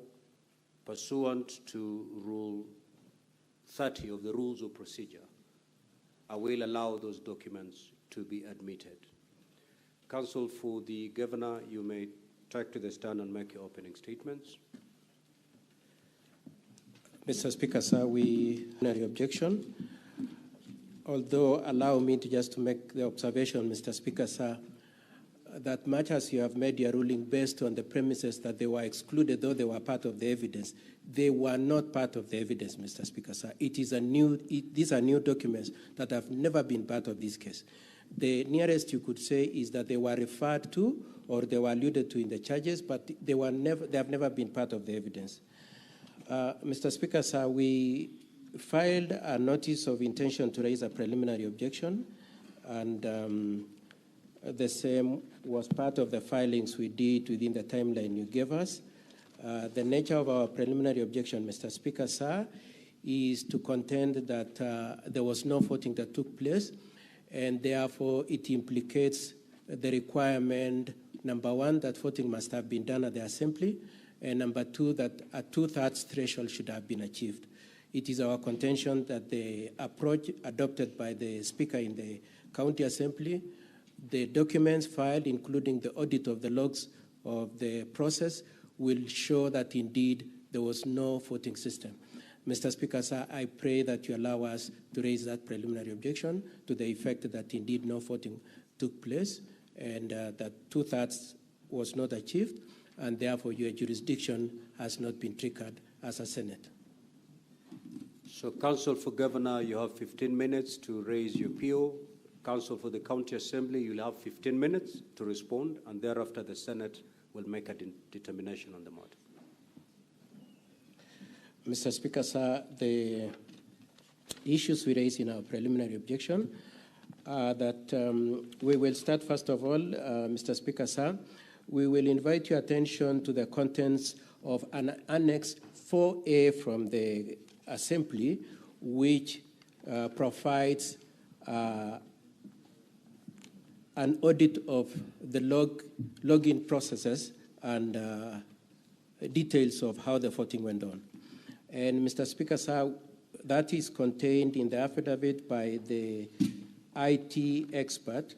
pursuant to Rule 30 of the Rules of Procedure, I will allow those documents to be admitted. Counsel for the governor, you may take to the stand and make your opening statements.
Mr. Speaker, sir, we plenary objection. Although allow me to just make the observation, Mr. Speaker, sir, that much as you have made your ruling based on the premises that they were excluded, though they were part of the evidence, they were not part of the evidence, Mr. Speaker, sir. These are new documents that have never been part of this case. The nearest you could say is that they were referred to or they were alluded to in the charges, but they have never been part of the evidence. Mr. Speaker, sir, we filed a notice of intention to raise a preliminary objection, and the same was part of the filings we did within the timeline you gave us. The nature of our preliminary objection, Mr. Speaker, sir, is to contend that there was no voting that took place, and therefore it implicates the requirement, number one, that voting must have been done at the assembly, and number two, that a two-thirds threshold should have been achieved. It is our contention that the approach adopted by the Speaker in the County Assembly, the documents filed, including the audit of the logs of the process, will show that indeed there was no voting system. Mr. Speaker, sir, I pray that you allow us to raise that preliminary objection to the effect that indeed no voting took place and that two-thirds was not achieved, and therefore your jurisdiction has not been triggered as a Senate.
So, Counsel for Governor, you have 15 minutes to raise your appeal. Counsel for the County Assembly, you'll have 15 minutes to respond, and thereafter the Senate will make a determination on the matter.
Mr. Speaker, sir, the issues we raise in our preliminary objection are that we will start, first of all, Mr. Speaker, sir, we will invite your attention to the contents of an Annex 4A from the Assembly, which provides an audit of the login processes and details of how the voting went on. And Mr. Speaker, sir, that is contained in the affidavit by the IT expert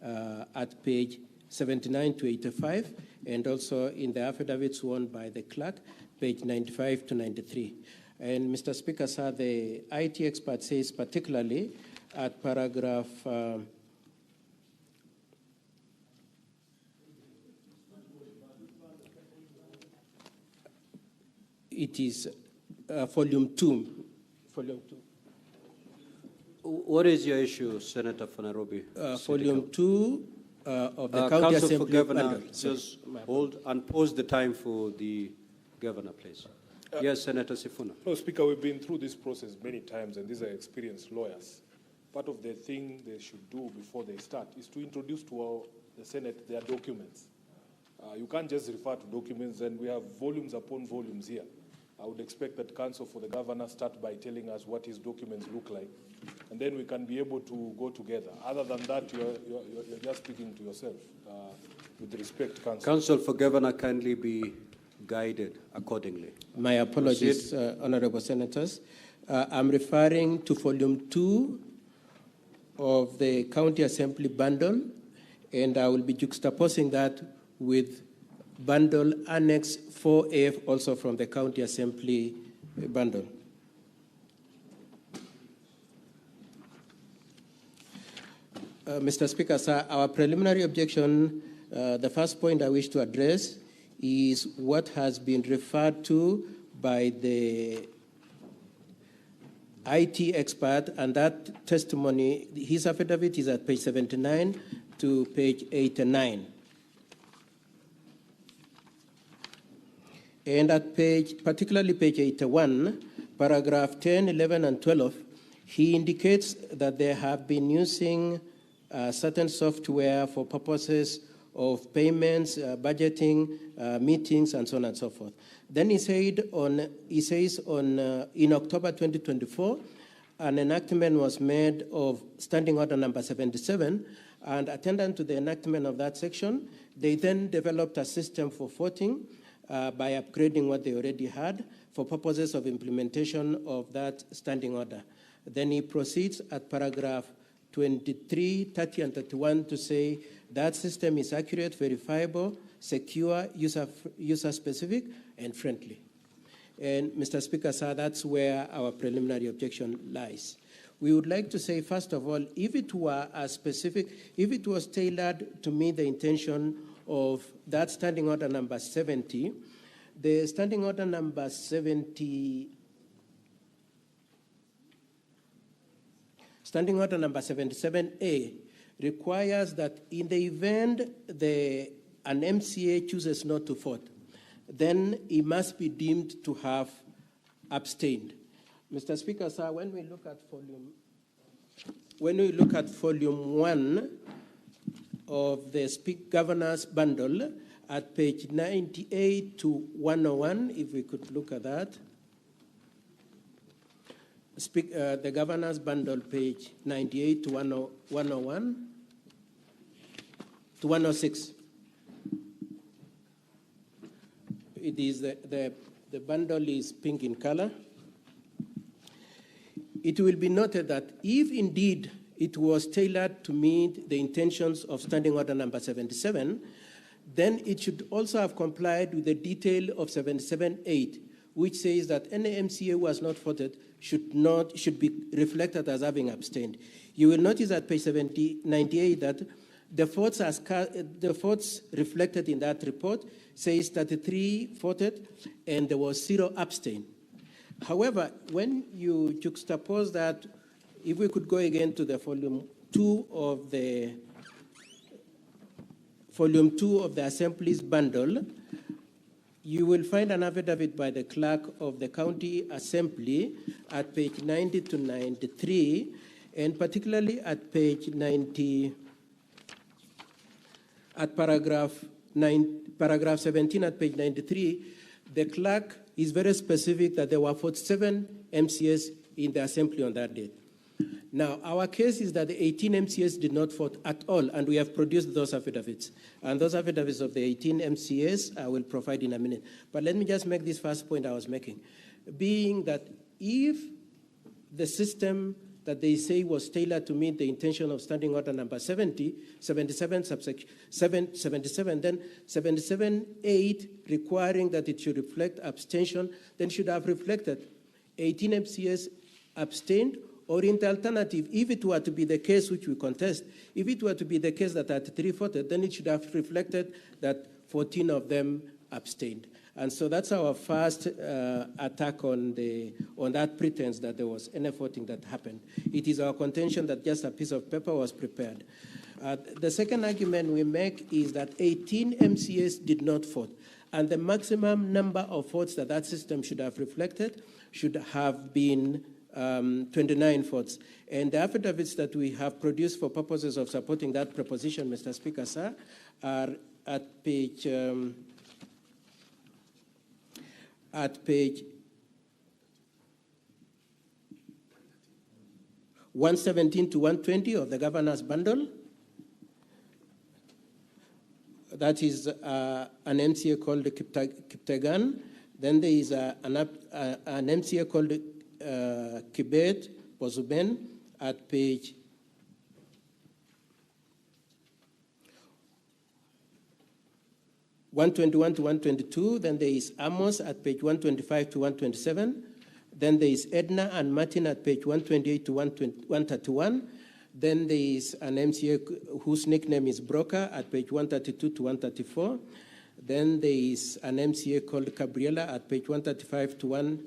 at page 79 to 85, and also in the affidavit sworn by the clerk, page 95 to 93. And Mr. Speaker, sir, the IT expert says particularly at paragraph it is volume 2. Volume 2.
What is your issue, Senator for Nairobi?
Volume 2 of the County
Counsel
Assembly.
for Governor, just hold and pause the time for the Governor, please. Yes, Senator Sifuna.
No, Speaker, we've been through this process many times, and these are experienced lawyers. Part of the thing they should do before they start is to introduce to the Senate their documents. You can't just refer to documents, and we have volumes upon volumes here. I would expect that Counsel for the Governor start by telling us what his documents look like, and then we can be able to go together. Other than that, you're just speaking to yourself. With respect, Counsel.
Counsel for Governor, kindly be guided accordingly.
My apologies, Honorable Senators. I'm referring to volume 2 of the County Assembly bundle, and I will be juxtaposing that with bundle Annex 4A, also from the County Assembly bundle. Mr. Speaker, sir, our preliminary objection, the first point I wish to address is what has been referred to by the IT expert, and that testimony, his affidavit is at page 79 to page 89. And at particularly page 81, paragraph 10, 11, and 12, he indicates that they have been using certain software for purposes of payments, budgeting, meetings, and so on and so forth. Then he says in October 2024, an enactment was made of Standing Order number 77, and attendant to the enactment of that section, they then developed a system for voting by upgrading what they already had for purposes of implementation of that standing order. Then he proceeds at paragraph 23, 30, and 31 to say that system is accurate, verifiable, secure, user-specific, and friendly. And Mr. Speaker, sir, that's where our preliminary objection lies. We would like to say, first of all, if it were a specific, if it was tailored to meet the intention of that standing order number 70, the standing order number 70, standing order number 77A requires that in the event an MCA chooses not to vote, then it must be deemed to have abstained. Mr. Speaker, sir, when we look at volume 1 of the Governor's Bundle at page 98 to 101, if we could look at that. The Governor's Bundle, page 98 to 101 to 106. It is the bundle is pink in color. It will be noted that if indeed it was tailored to meet the intentions of Standing Order number 77, then it should also have complied with the detail of 77.8, which says that any MCA who has not voted should be reflected as having abstained. You will notice at page 98 that the votes reflected in that report says 33 voted and there was 0 abstain. However, when you juxtapose that, if we could go again to the volume 2 of the Assembly's bundle, you will find an affidavit by the clerk of the county assembly at page 90 to 93, and particularly at page 90, at paragraph 17 at page 93, the clerk is very specific that there were 47 MCAs in the assembly on that date. Now, our case is that the 18 MCAs did not vote at all, and we have produced those affidavits. And those affidavits of the 18 MCAs I will provide in a minute. But let me just make this first point I was making, being that if the system that they say was tailored to meet the intention of Standing Order number 77, then 77.8 requiring that it should reflect abstention, then should have reflected 18 MCAs abstained, or in the alternative, if it were to be the case which we contest, if it were to be the case that 33 voted, then it should have reflected that 14 of them abstained. And so that's our first attack on that pretense that there was any voting that happened. It is our contention that just a piece of paper was prepared. The second argument we make is that 18 MCAs did not vote, and the maximum number of votes that system should have reflected should have been 29 votes. And the affidavits that we have produced for purposes of supporting that proposition, Mr. Speaker, sir, are at page 117 to 120 of the Governor's Bundle. That is an MCA called Kiptagan. Then there is an MCA called Kibet Bozuben at page 121 to 122. Then there is Amos at page 125 to 127. Then there is Edna and Martin at page 128 to 131. Then there is an MCA whose nickname is Broker at page 132 to 134. Then there is an MCA called Gabriela at page 135 to 1.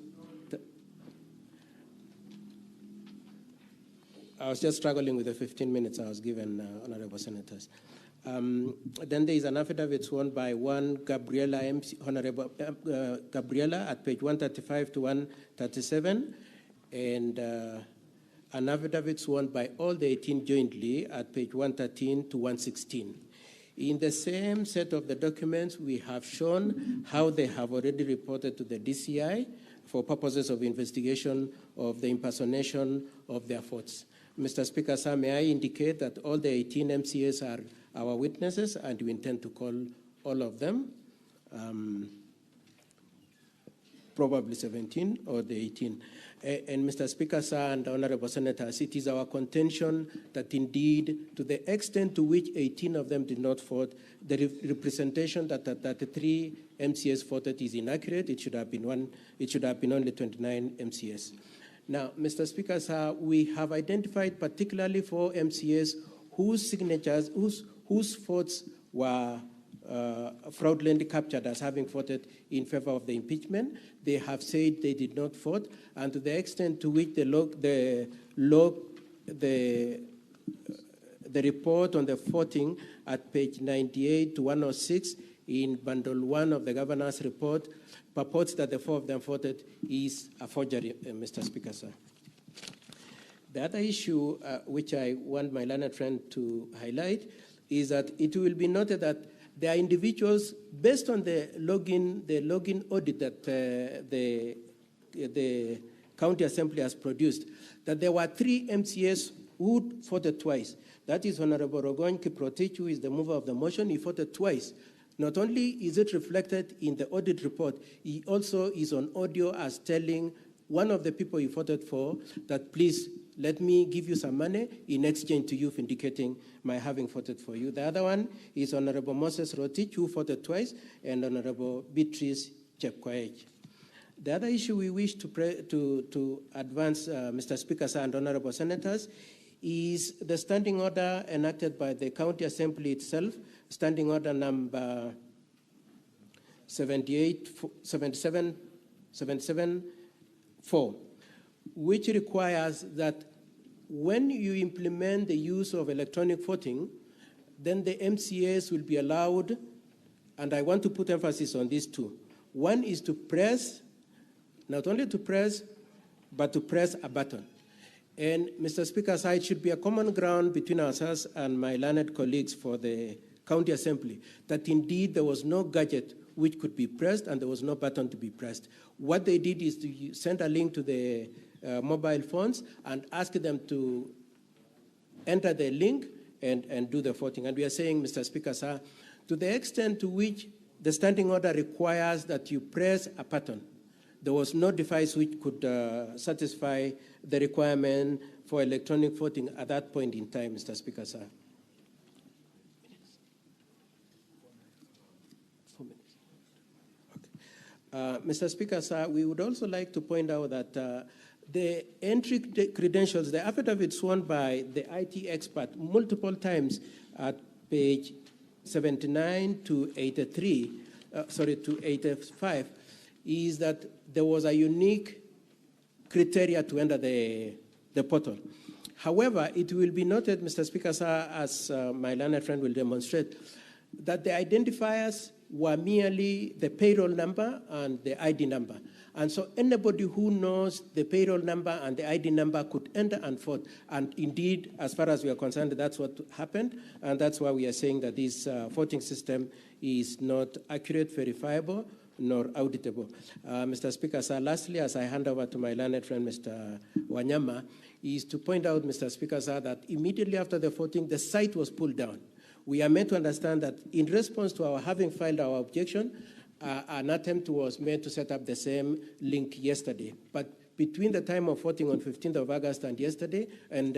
I was just struggling with the 15 minutes I was given, Honorable Senators. Then there is an affidavit sworn by one Gabriela, Honorable Gabriela at page 135 to 137, and an affidavit sworn by all the 18 jointly at page 113 to 116. In the same set of the documents, we have shown how they have already reported to the DCI for purposes of investigation of the impersonation of their votes. Mr. Speaker, sir, may I indicate that all the 18 MCAs are our witnesses, and we intend to call all of them, probably 17 or the 18. And Mr. Speaker, sir, and Honorable Senators, it is our contention that indeed, to the extent to which 18 of them did not vote, the representation that the 3 MCAs voted is inaccurate. It should have been only 29 MCAs. Now, Mr. Speaker, sir, we have identified particularly 4 MCAs whose signatures, whose votes were fraudulently captured as having voted in favor of the impeachment. They have said they did not vote, and to the extent to which the report on the voting at page 98 to 106 in bundle 1 of the governor's report purports that the 4 of them voted is a forgery, Mr. Speaker, sir. The other issue which I want my learned friend to highlight is that it will be noted that there are individuals, based on the login audit that the County Assembly has produced, that there were 3 MCAs who voted twice. That is Honorable Rogon Kiprotich, who is the mover of the motion. He voted twice. Not only is it reflected in the audit report, he also is on audio as telling one of the people he voted for that, please, let me give you some money in exchange to you for indicating my having voted for you. The other one is Honorable Moses Rotich, who voted twice, and Honorable Beatrice Chepkoech. The other issue we wish to advance, Mr. Speaker, sir, and Honorable Senators, is the standing order enacted by the County Assembly itself, Standing Order number 77-4, which requires that when you implement the use of electronic voting, then the MCAs will be allowed, and I want to put emphasis on these 2. One is to press, not only to press, but to press a button. And Mr. Speaker, sir, it should be a common ground between ourselves and my learned colleagues for the County Assembly that indeed there was no gadget which could be pressed and there was no button to be pressed. What they did is to send a link to the mobile phones and ask them to enter the link and do the voting. And we are saying, Mr. Speaker, sir, to the extent to which the standing order requires that you press a button, there was no device which could satisfy the requirement for electronic voting at that point in time, Mr. Speaker, sir. 4 minutes. Okay. Mr. Speaker, sir, we would also like to point out that the entry credentials, the affidavit sworn by the IT expert multiple times at page 79 to 83, to 85, is that there was a unique criteria to enter the portal. However, it will be noted, Mr. Speaker, sir, as my learned friend will demonstrate, that the identifiers were merely the payroll number and the ID number. And so anybody who knows the payroll number and the ID number could enter and vote. And indeed, as far as we are concerned, that's what happened. And that's why we are saying that this voting system is not accurate, verifiable, nor auditable. Mr. Speaker, sir, lastly, as I hand over to my learned friend, Mr. Wanyama, is to point out, Mr. Speaker, sir, that immediately after the voting, the site was pulled down. We are meant to understand that in response to our having filed our objection, an attempt was made to set up the same link yesterday. But between the time of voting on 15th of August and yesterday and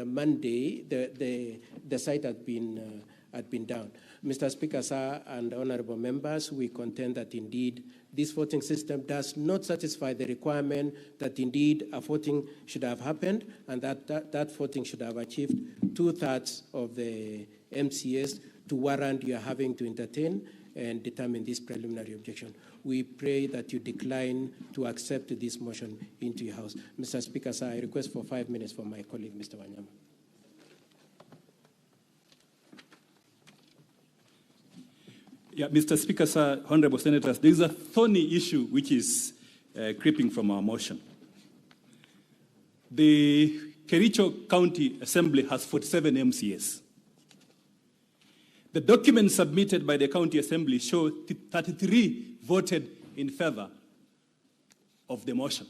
Monday, the site had been had been done. Mr. Speaker, sir, and honorable members, we contend that indeed this voting system does not satisfy the requirement that indeed a voting should have happened and that voting should have achieved 2/3 of the MCS to warrant you are having to entertain and determine this preliminary objection. We pray that you decline to accept this motion into your House. Mr. Speaker, sir, I request for 5 minutes from my colleague, Mr. Wanyama.
Yeah, Mr. Speaker, sir, honorable senators, there is a thorny issue which is creeping from our motion. The Kericho County Assembly has 47 MCAs. The documents submitted by the County Assembly show 33 voted in favor of the motion.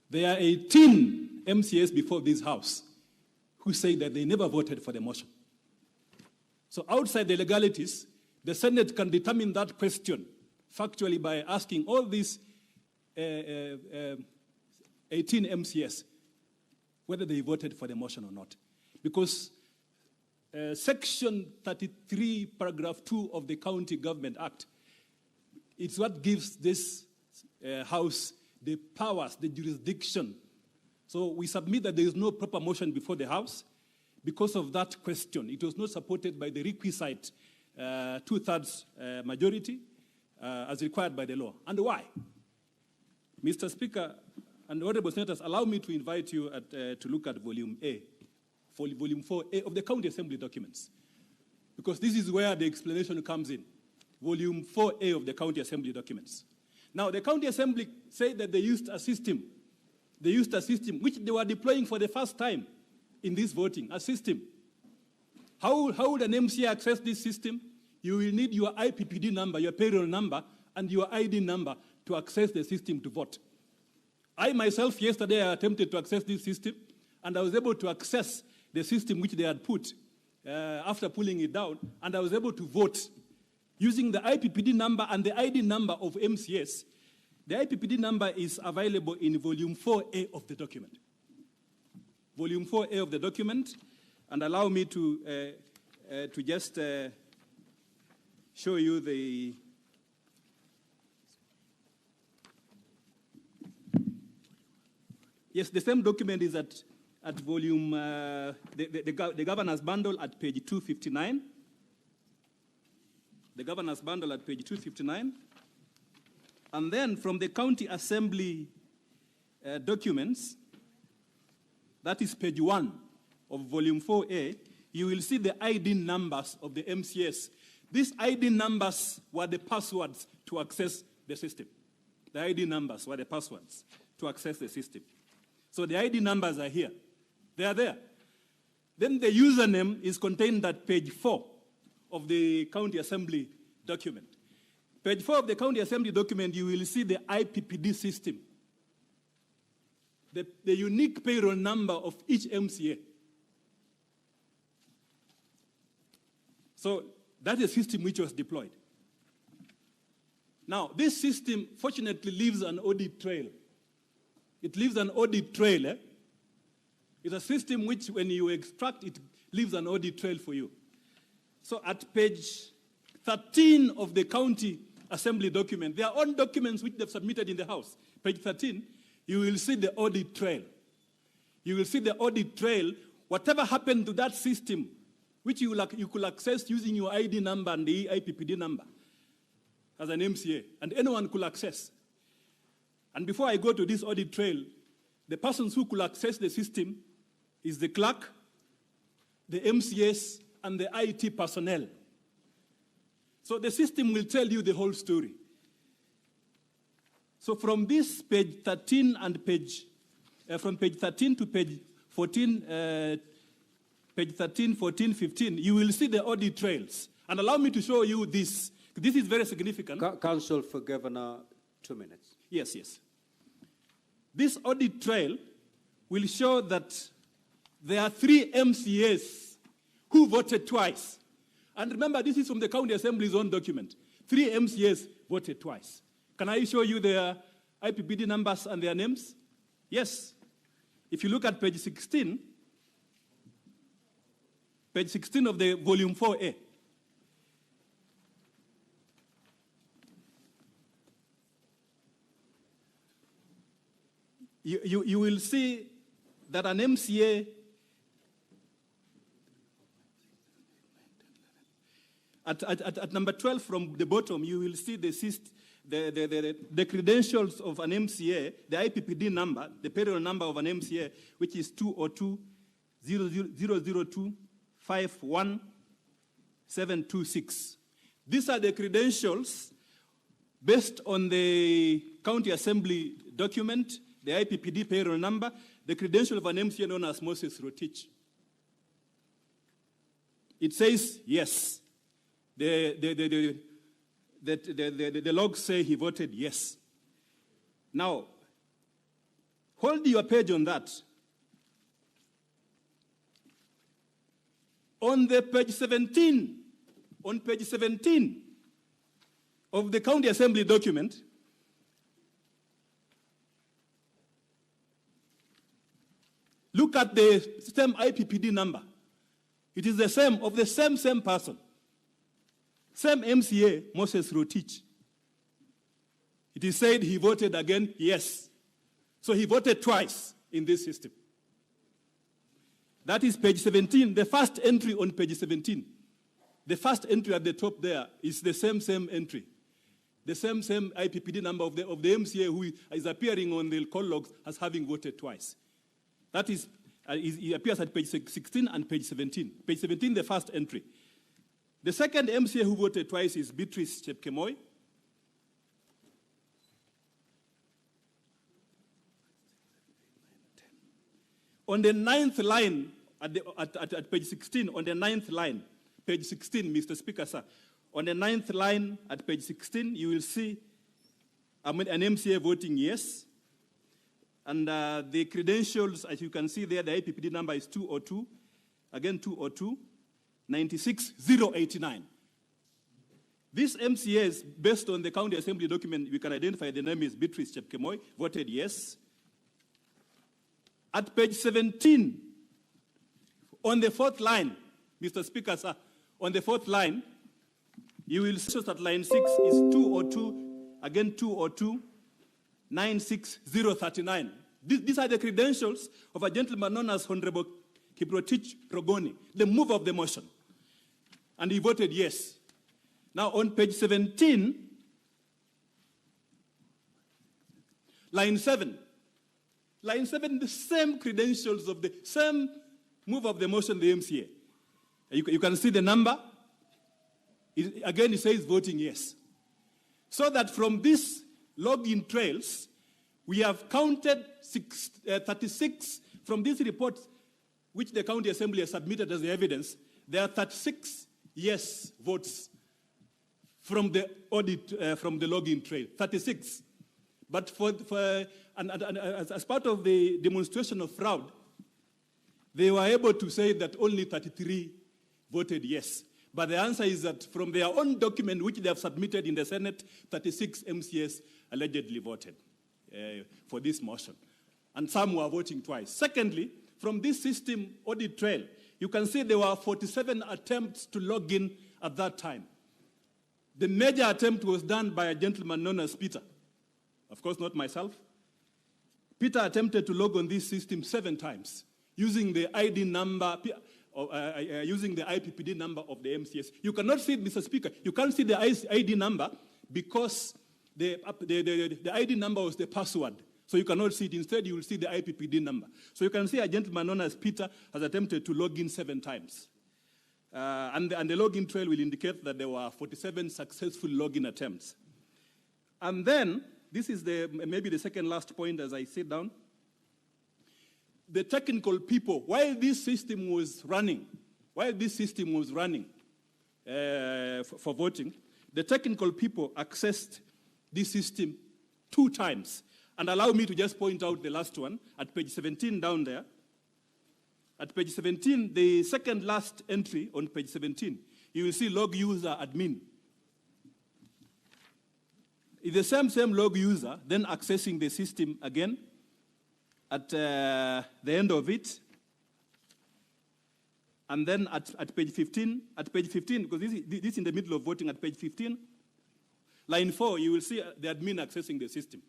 There are 18 MCAs before this House who say that they never voted for the motion. So outside the legalities, the Senate can determine that question factually by asking all these 18 MCAs whether they voted for the motion or not. Because Section 33, Paragraph 2 of the County Government Act, it's what gives this House the powers, the jurisdiction. So we submit that there is no proper motion before the House because of that question. It was not supported by the requisite 2/3 majority as required by the law. And why? Mr. Speaker and honorable senators, allow me to invite you to look at Volume A, Volume 4A of the County Assembly documents, because this is where the explanation comes in. Volume 4A of the County Assembly documents. Now, the County Assembly said that they used a system. They used a system which they were deploying for the first time in this voting, a system. How would an MCA access this system? You will need your IPPD number, your payroll number, and your ID number to access the system to vote. I myself, yesterday, I attempted to access this system, and I was able to access the system which they had put after pulling it down, and I was able to vote using the IPPD number and the ID number of MCS. The IPPD number is available in Volume 4A of the document. Volume 4A of the document, and allow me to just show you the... Yes, the same document is at volume, the governor's bundle at page 259. The governor's bundle at page 259. And then from the County Assembly documents, that is page 1 of volume 4A, you will see the ID numbers of the MCS. These ID numbers were the passwords to access the system. The ID numbers were the passwords to access the system. So the ID numbers are here. They are there. Then the username is contained at page 4 of the County Assembly document. Page 4 of the County Assembly document, you will see the IPPD system, the unique payroll number of each MCA. So that's a system which was deployed. Now, this system fortunately leaves an audit trail. It leaves an audit trail. It's a system which, when you extract, it leaves an audit trail for you. So at page 13 of the County Assembly document, their own documents which they've submitted in the House, page 13, you will see the audit trail. You will see the audit trail. Whatever happened to that system, which you could access using your ID number and the IPPD number as an MCA, and anyone could access. And before I go to this audit trail, the persons who could access the system is the clerk, the MCS, and the IT personnel. So the system will tell you the whole story. So from this page 13 and from page 13 to page 14, page 13, 14, 15, you will see the audit trails. And allow me to show you this. This is very significant.
Counsel for Governor, 2 minutes.
Yes, yes. This audit trail will show that there are 3 MCAs who voted twice. And remember, this is from the County Assembly's own document. 3 MCAs voted twice. Can I show you their IPPD numbers and their names? Yes. If you look at page 16, page 16 of the volume 4A. You will see that an MCA at number 12 from the bottom, you will see the credentials of an MCA, the IPPD number, the payroll number of an MCA, which is 202-002-51726. These are the credentials based on the County Assembly document, the IPPD payroll number, the credential of an MCA known as Moses Rotich. It says yes. The logs say he voted yes. Now, hold your page on that. On page 17 of the County Assembly document, look at the same IPPD number. It is the same, of the same person. Same MCA, Moses Rotich. It is said he voted again, yes. So he voted twice in this system. That is page 17, the first entry on page 17. The first entry at the top there is the same entry. The same IPPD number of the MCA who is appearing on the call logs as having voted twice. That is, it appears at page 16 and page 17. Page 17, the first entry. The second MCA who voted twice is Beatrice Chepkemoi. On the 9th line, at page 16, on the 9th line, page 16, Mr. Speaker, sir, on the 9th line at page 16, you will see an MCA voting yes. And the credentials, as you can see there, the IPPD number is 202, again 202. 96089. This MCA is based on the County Assembly document. We can identify the name is Beatrice Chepkemoi, voted yes. At page 17, on the 4th line, Mr. Speaker, sir, on the 4th line, you will see that line 6 is 202, again 202, 96039. These are the credentials of a gentleman known as Honorable Kiprotich Rogoni, the mover of the motion. And he voted yes. Now on page 17, line 7. Line 7, the same credentials of the same mover of the motion, the MCA. You can see the number. Again, it says voting yes. So that from these login trails, we have counted 36 from these reports, which the County Assembly has submitted as the evidence. There are 36 yes votes from the audit, from the login trail, 36. But as part of the demonstration of fraud, they were able to say that only 33 voted yes. But the answer is that from their own document, which they have submitted in the Senate, 36 MCAs allegedly voted for this motion. And some were voting twice. Secondly, from this system audit trail, you can see there were 47 attempts to log in at that time. The major attempt was done by a gentleman known as Peter. Of course, not myself. Peter attempted to log on this system 7 times using the ID number, using the IPPD number of the MCS. You cannot see it, Mr. Speaker. You can't see the ID number because the ID number was the password. So you cannot see it. Instead, you will see the IPPD number. So you can see a gentleman known as Peter has attempted to log in 7 times. And the login trail will indicate that there were 47 successful login attempts. And then, this is maybe the second last point as I sit down. The technical people, while this system was running for voting, the technical people accessed this system 2 times. And allow me to just point out the last one at page 17 down there. At page 17, the second last entry on page 17, you will see log user admin. It's the same log user, then accessing the system again. At the end of it, And then at page 15, because this is in the middle of voting, at page 15, line 4, you will see the admin accessing the system.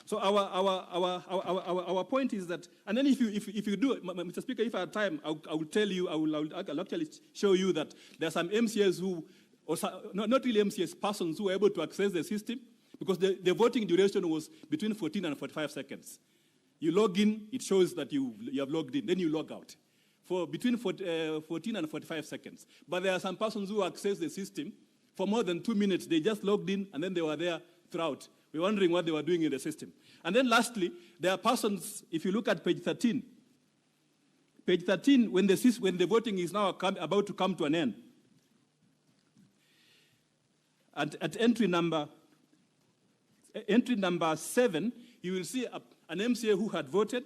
So our point is that, and then if you do, Mr. Speaker, if I have time, I will tell you, I'll actually show you that there are some MCAs who, or not really MCAs, persons who were able to access the system, because the voting duration was between 14 and 45 seconds. You log in, it shows that you have logged in, then you log out. For between 14 and 45 seconds. But there are some persons who access the system for more than 2 minutes. They just logged in and then they were there throughout. We're wondering what they were doing in the system. And then lastly, there are persons, if you look at page 13, when the voting is now about to come to an end, at entry number 7, you will see an MCA who had voted,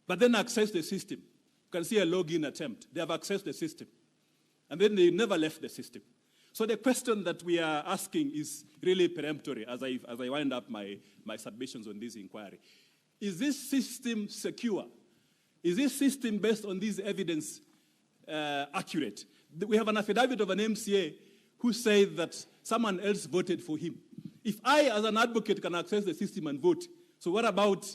but then access the system. You can see a login attempt. They have accessed the system. And then they never left the system. So the question that we are asking is really peremptory as I wind up my submissions on this inquiry. Is this system secure? Is this system based on this evidence accurate? We have an affidavit of an MCA who said that someone else voted for him. If I, as an advocate, can access the system and vote, so what about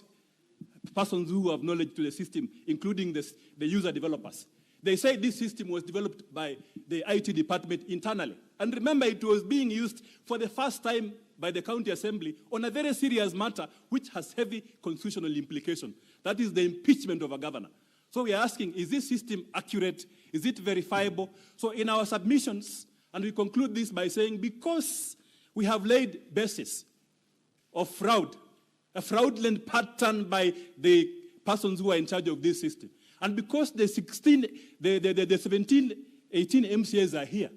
persons who have knowledge to the system, including the user developers? They say this system was developed by the IT department internally. And remember, it was being used for the first time by the county assembly on a very serious matter which has heavy constitutional implication. That is the impeachment of a governor. So we are asking, is this system accurate? Is it verifiable? So in our submissions, and we conclude this by saying, because we have laid basis of fraud, a fraudulent pattern by the persons who are in charge of this system, and because the 17, 18 MCAs are here,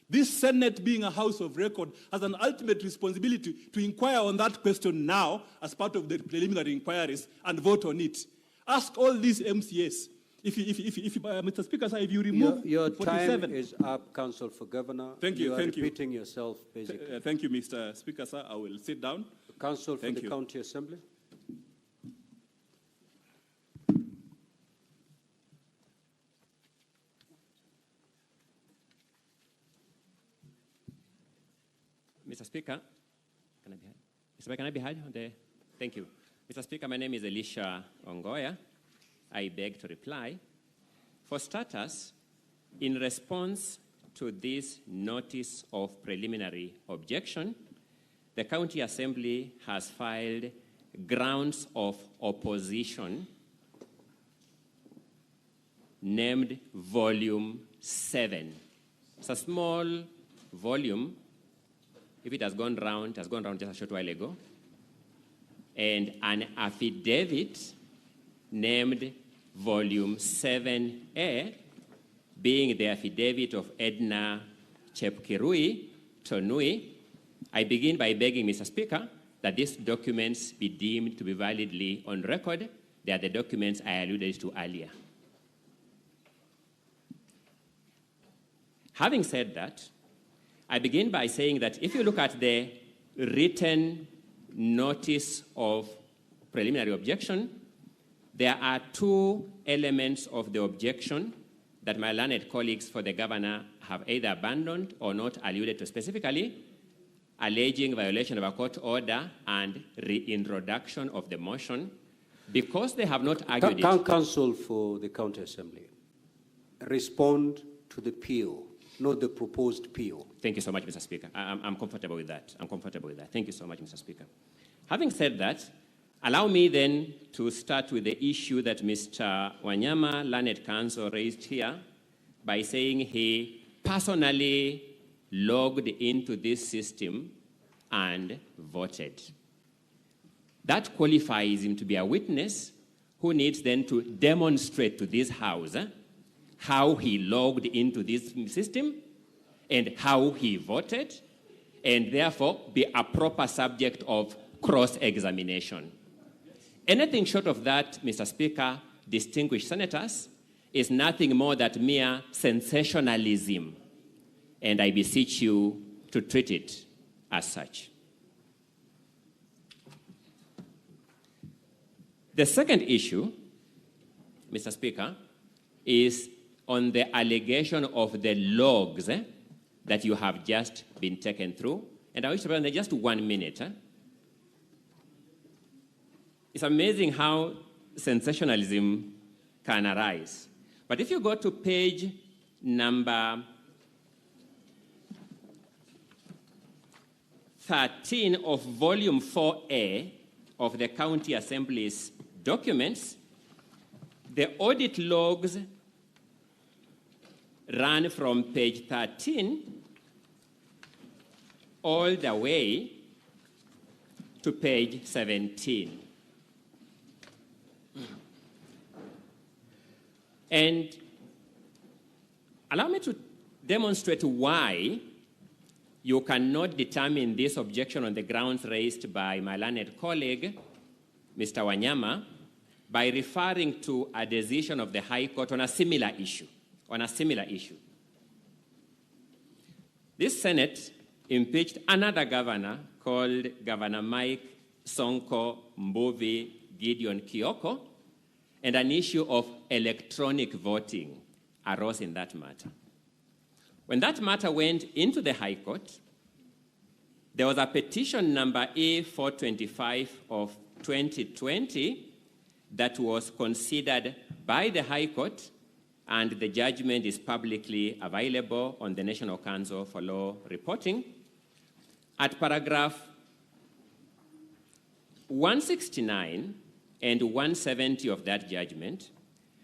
this Senate, being a house of record, has an ultimate responsibility to inquire on that question now as part of the preliminary inquiries and vote on it. Ask all these MCAs. Mr. Speaker, if you remove
your
47...
time is up, Counsel for Governor.
Thank you.
You are repeating yourself, basically.
Thank you, Mr. Speaker, sir. I will sit down.
Counsel for the County Assembly.
Mr. Speaker, can I be heard? Mr. Speaker, can I be heard? Thank you. Mr. Speaker, my name is Elisha Ongoya. I beg to reply. For starters, in response to this notice of preliminary objection, the County Assembly has filed grounds of opposition named Volume 7. It's a small volume. If it has gone round just a short while ago. And an affidavit named Volume 7A, being the affidavit of Edna Chepkirui Tonui. I begin by begging, Mr. Speaker, that these documents be deemed to be validly on record. They are the documents I alluded to earlier. Having said that, I begin by saying that if you look at the written notice of preliminary objection, there are two elements of the objection that my learned colleagues for the governor have either abandoned or not alluded to specifically, alleging violation of a court order and reintroduction of the motion, because they have not argued it.
Counsel for the County Assembly, respond to the PO. Not the proposed PO.
Thank you so much, Mr. Speaker. I'm comfortable with that. Thank you so much, Mr. Speaker. Having said that, allow me then to start with the issue that Mr. Wanyama, learned counsel, raised here by saying he personally logged into this system and voted. That qualifies him to be a witness who needs then to demonstrate to this House how he logged into this system and how he voted, and therefore be a proper subject of cross-examination. Anything short of that, Mr. Speaker, distinguished senators, is nothing more than mere sensationalism, and I beseech you to treat it as such. The second issue, Mr. Speaker, is on the allegation of the logs that you have just been taken through. And I wish to present just 1 minute. It's amazing how sensationalism can arise. But if you go to page number 13 of volume 4A of the County Assembly's documents, the audit logs run from page 13 all the way to page 17. And allow me to demonstrate why you cannot determine this objection on the grounds raised by my learned colleague, Mr. Wanyama, by referring to a decision of the High Court on a similar issue. This Senate impeached another governor called Governor Mike Sonko Mbuvi Gideon Kioko, and an issue of electronic voting arose in that matter. When that matter went into the High Court, there was a petition number E425 of 2020 that was considered by the High Court, and the judgment is publicly available on the National Council for Law Reporting. At paragraph 169 and 170 of that judgment,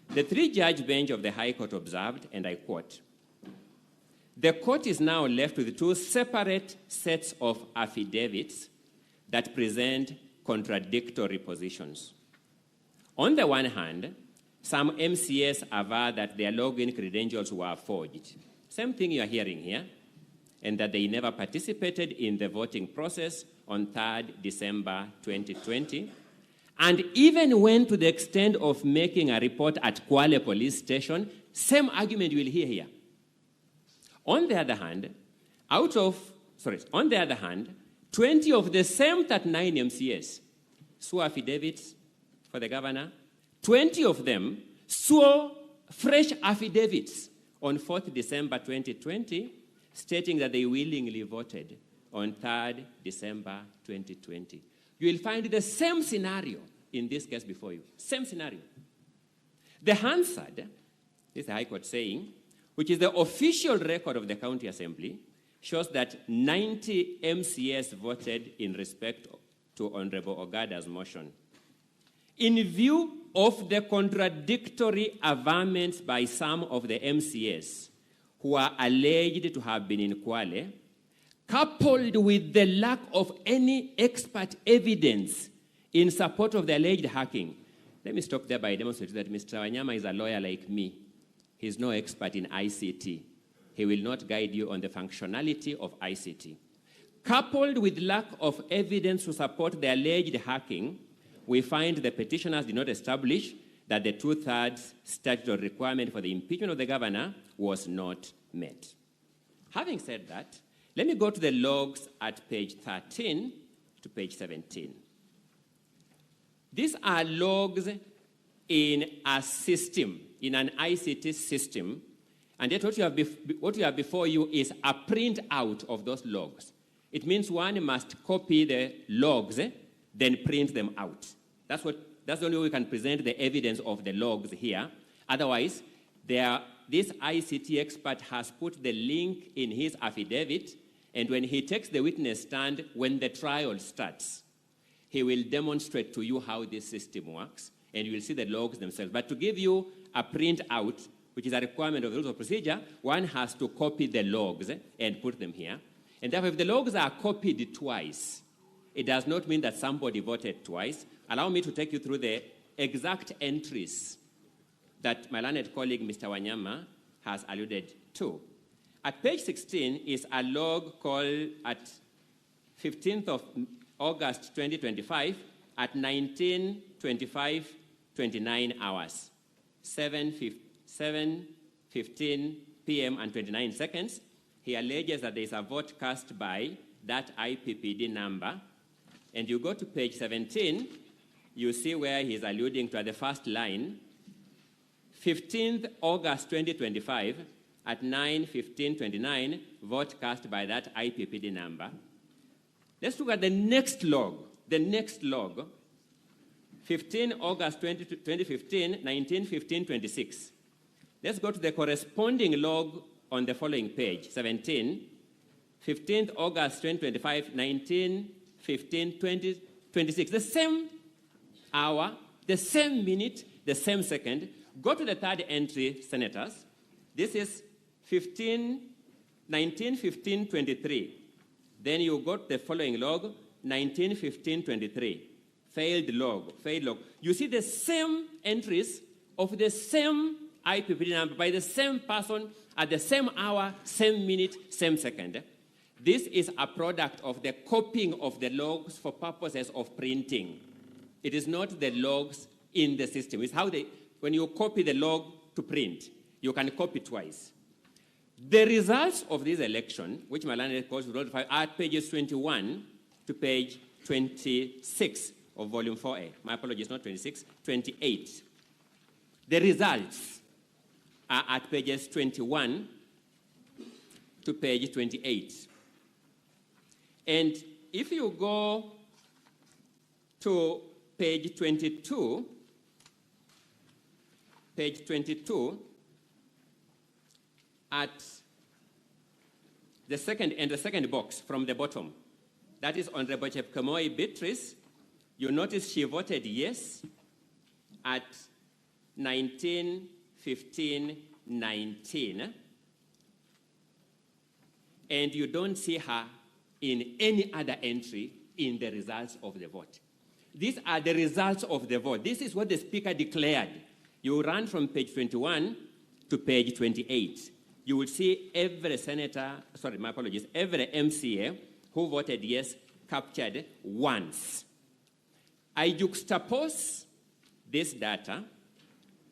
the three-judge bench of the High Court observed, and I quote, "The court is now left with two separate sets of affidavits that present contradictory positions. On the one hand, some MCS aver that their login credentials were forged. Same thing you are hearing here, and that they never participated in the voting process on 3rd December 2020, and even went to the extent of making a report at Kwale Police Station. Same argument you will hear here. On the other hand, 20 of the same 39 MCS swore affidavits for the governor. 20 of them swore fresh affidavits on 4th December 2020, stating that they willingly voted on 3rd December 2020. You will find the same scenario in this case before you. Same scenario. The Hansard, this is the High Court saying, which is the official record of the County Assembly, shows that 90 MCS voted in respect to Honorable Ogada's motion. In view of the contradictory averments by some of the MCS who are alleged to have been in Kwale, coupled with the lack of any expert evidence in support of the alleged hacking. Let me stop there by demonstrating that Mr. Wanyama is a lawyer like me. He's no expert in ICT. He will not guide you on the functionality of ICT. Coupled with lack of evidence to support the alleged hacking, we find the petitioners did not establish that the 2/3 statutory requirement for the impeachment of the governor was not met. Having said that, let me go to the logs at page 13 to page 17. These are logs in a system, in an ICT system, and yet what you have before you is a printout of those logs. It means one must copy the logs, then print them out. That's the only way we can present the evidence of the logs here. Otherwise, this ICT expert has put the link in his affidavit, and when he takes the witness stand, when the trial starts, he will demonstrate to you how this system works, and you will see the logs themselves. But to give you a printout, which is a requirement of the rules of procedure, one has to copy the logs and put them here. And therefore, if the logs are copied twice, it does not mean that somebody voted twice. Allow me to take you through the exact entries that my learned colleague, Mr. Wanyama, has alluded to. At page 16 is a log called at 15th of August 2025 at 19:25:29 hours, 7:15 p.m. and 29 seconds. He alleges that there is a vote cast by that IPPD number. And you go to page 17, you see where he's alluding to at the first line, 15th August 2025 at 9:15:29, vote cast by that IPPD number. Let's look at the next log. The next log, 15 August 2015, 19:15:26. Let's go to the corresponding log on the following page, 17, 15th August 2025, 19:15:26. The same hour, the same minute, the same second. Go to the third entry, senators. This is 19:15:23. Then you got the following log, 19:15:23. Failed log. You see the same entries of the same IPPD number by the same person at the same hour, same minute, same second. This is a product of the copying of the logs for purposes of printing. It is not the logs in the system. It's how when you copy the log to print, you can copy twice. The results of this election, which my landlord calls Roll 5, are at pages 21 to page 26 of volume 4A. My apologies, not 26, 28. The results are at pages 21 to page 28. And if you go to page 22, at the second box from the bottom, that is Honorable Chepkemoi Beatrice, you notice she voted yes at 19:15:19, and you don't see her in any other entry in the results of the vote. These are the results of the vote. This is what the speaker declared. You run from page 21 to page 28. You will see every senator, every MCA who voted yes captured once. I juxtapose this data,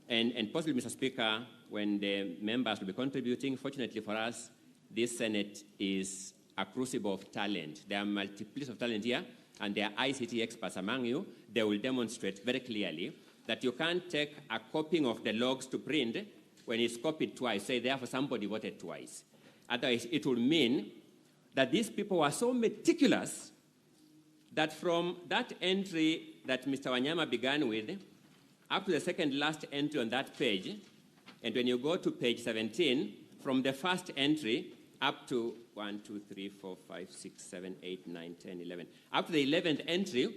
and possibly, Mr. Speaker, when the members will be contributing, fortunately for us, this Senate is a crucible of talent. There are multiplicity of talent here, and there are ICT experts among you. They will demonstrate very clearly that you can't take a copying of the logs to print when it's copied twice, say therefore somebody voted twice. Otherwise, it will mean that these people were so meticulous that from that entry that Mr. Wanyama began with, up to the second last entry on that page, and when you go to page 17, from the first entry up to 1, 2, 3, 4, 5, 6, 7, 8, 9, 10, 11, up to the 11th entry,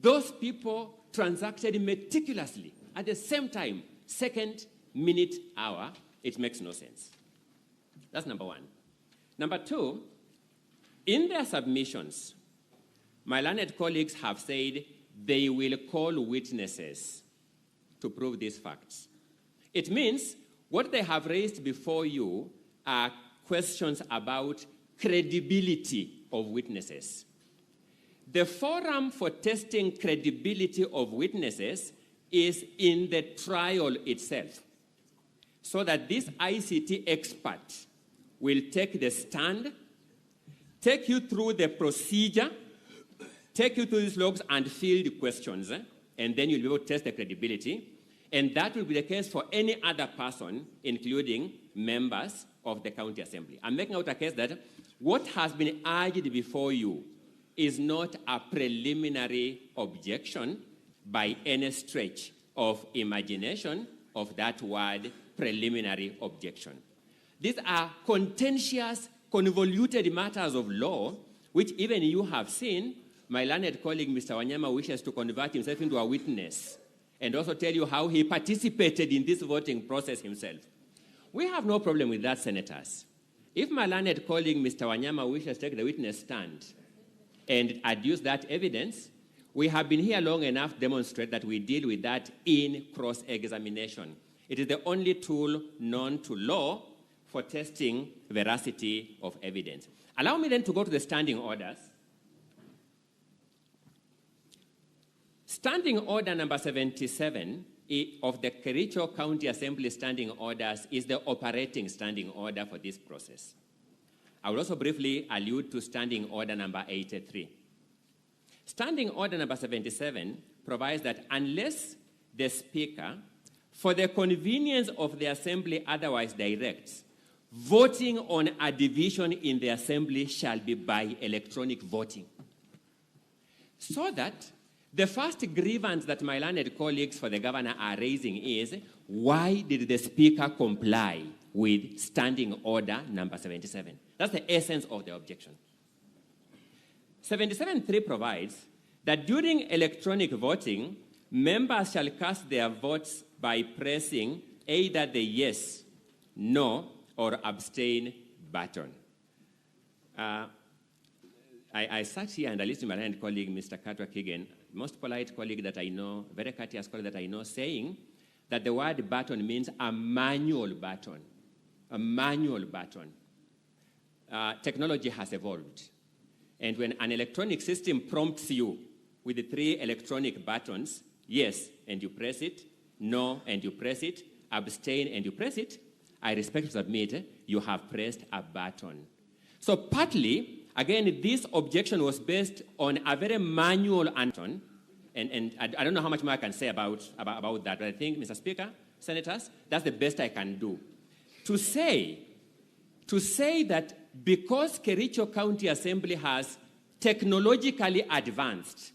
those people transacted meticulously at the same time, second, minute, hour. It makes no sense. That's number one. Number two, in their submissions, my learned colleagues have said they will call witnesses to prove these facts. It means what they have raised before you are questions about credibility of witnesses. The forum for testing credibility of witnesses is in the trial itself, so that this ICT expert will take the stand, take you through the procedure, take you through these logs and field questions, and then you'll be able to test the credibility. And that will be the case for any other person, including members of the county assembly. I'm making out a case that what has been argued before you is not a preliminary objection by any stretch of imagination of that word, preliminary objection. These are contentious, convoluted matters of law, which even you have seen. My learned colleague, Mr. Wanyama, wishes to convert himself into a witness and also tell you how he participated in this voting process himself. We have no problem with that, senators. If my learned colleague, Mr. Wanyama, wishes to take the witness stand and adduce that evidence, we have been here long enough to demonstrate that we deal with that in cross-examination. It is the only tool known to law for testing veracity of evidence. Allow me then to go to the standing orders. Standing order number 77 of the Kericho County Assembly standing orders is the operating standing order for this process. I will also briefly allude to standing order number 83. Standing order number 77 provides that unless the Speaker For the convenience of the assembly otherwise directs, voting on a division in the assembly shall be by electronic voting. So that the first grievance that my learned colleagues for the governor are raising is, why did the speaker comply with standing order number 77? That's the essence of the objection. 77.3 provides that during electronic voting, members shall cast their votes by pressing either the yes, no, or abstain button. I sat here and I listened to my learned colleague, Mr. Katwa Kigen, most polite colleague that I know, very courteous colleague that I know, saying that the word button means a manual button. A manual button. Technology has evolved. And when an electronic system prompts you with the 3 electronic buttons, yes, and you press it, no, and you press it, abstain, and you press it, I respectfully submit you have pressed a button. So partly, again, this objection was based on a very manual Anton, and I don't know how much more I can say about that, but I think, Mr. Speaker, Senators, that's the best I can do. To say that because Kericho County Assembly has technologically advanced,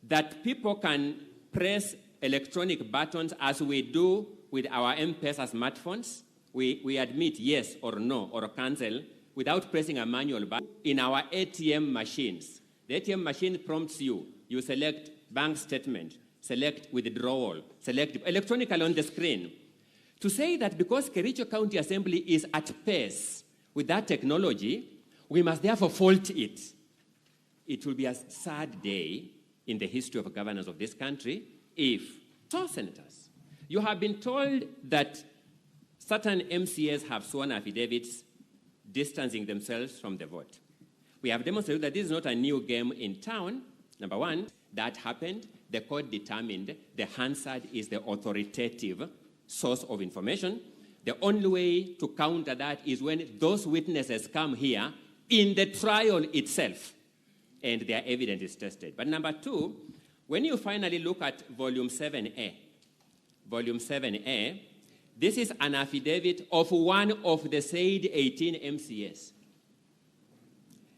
that people can press electronic buttons as we do with our M-Pesa smartphones, we admit yes or no or cancel without pressing a manual button in our ATM machines. The ATM machine prompts you. You select bank statement, select withdrawal, select electronically on the screen. To say that because Kericho County Assembly is at pace with that technology, we must therefore fault it. It will be a sad day in the history of governance of this country if, so Senators, you have been told that certain MCAs have sworn affidavits distancing themselves from the vote. We have demonstrated that this is not a new game in town. Number one, that happened. The court determined the Hansard is the authoritative source of information. The only way to counter that is when those witnesses come here in the trial itself and their evidence is tested. But number two, when you finally look at Volume 7A, this is an affidavit of one of the said 18 MCAs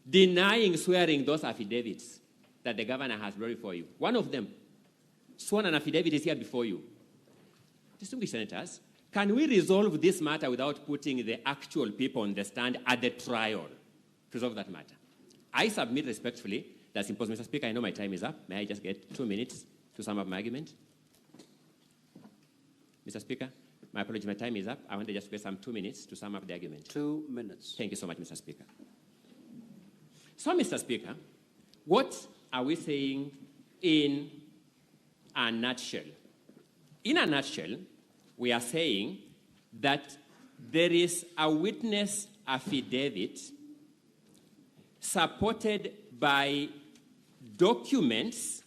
denying swearing those affidavits that the governor has brought before you. One of them sworn an affidavit is here before you. Distinguished Senators, can we resolve this matter without putting the actual people on the stand at the trial to resolve that matter? I submit respectfully that's impossible. Mr. Speaker, I know my time is up. May I just get 2 minutes to sum up my argument? Mr. Speaker, my apologies, my time is up. I want to just get some 2 minutes to sum up the argument.
2 minutes.
Thank you so much, Mr. Speaker. So, Mr. Speaker, what are we saying in a nutshell? In a nutshell, we are saying that there is a witness affidavit supported by documents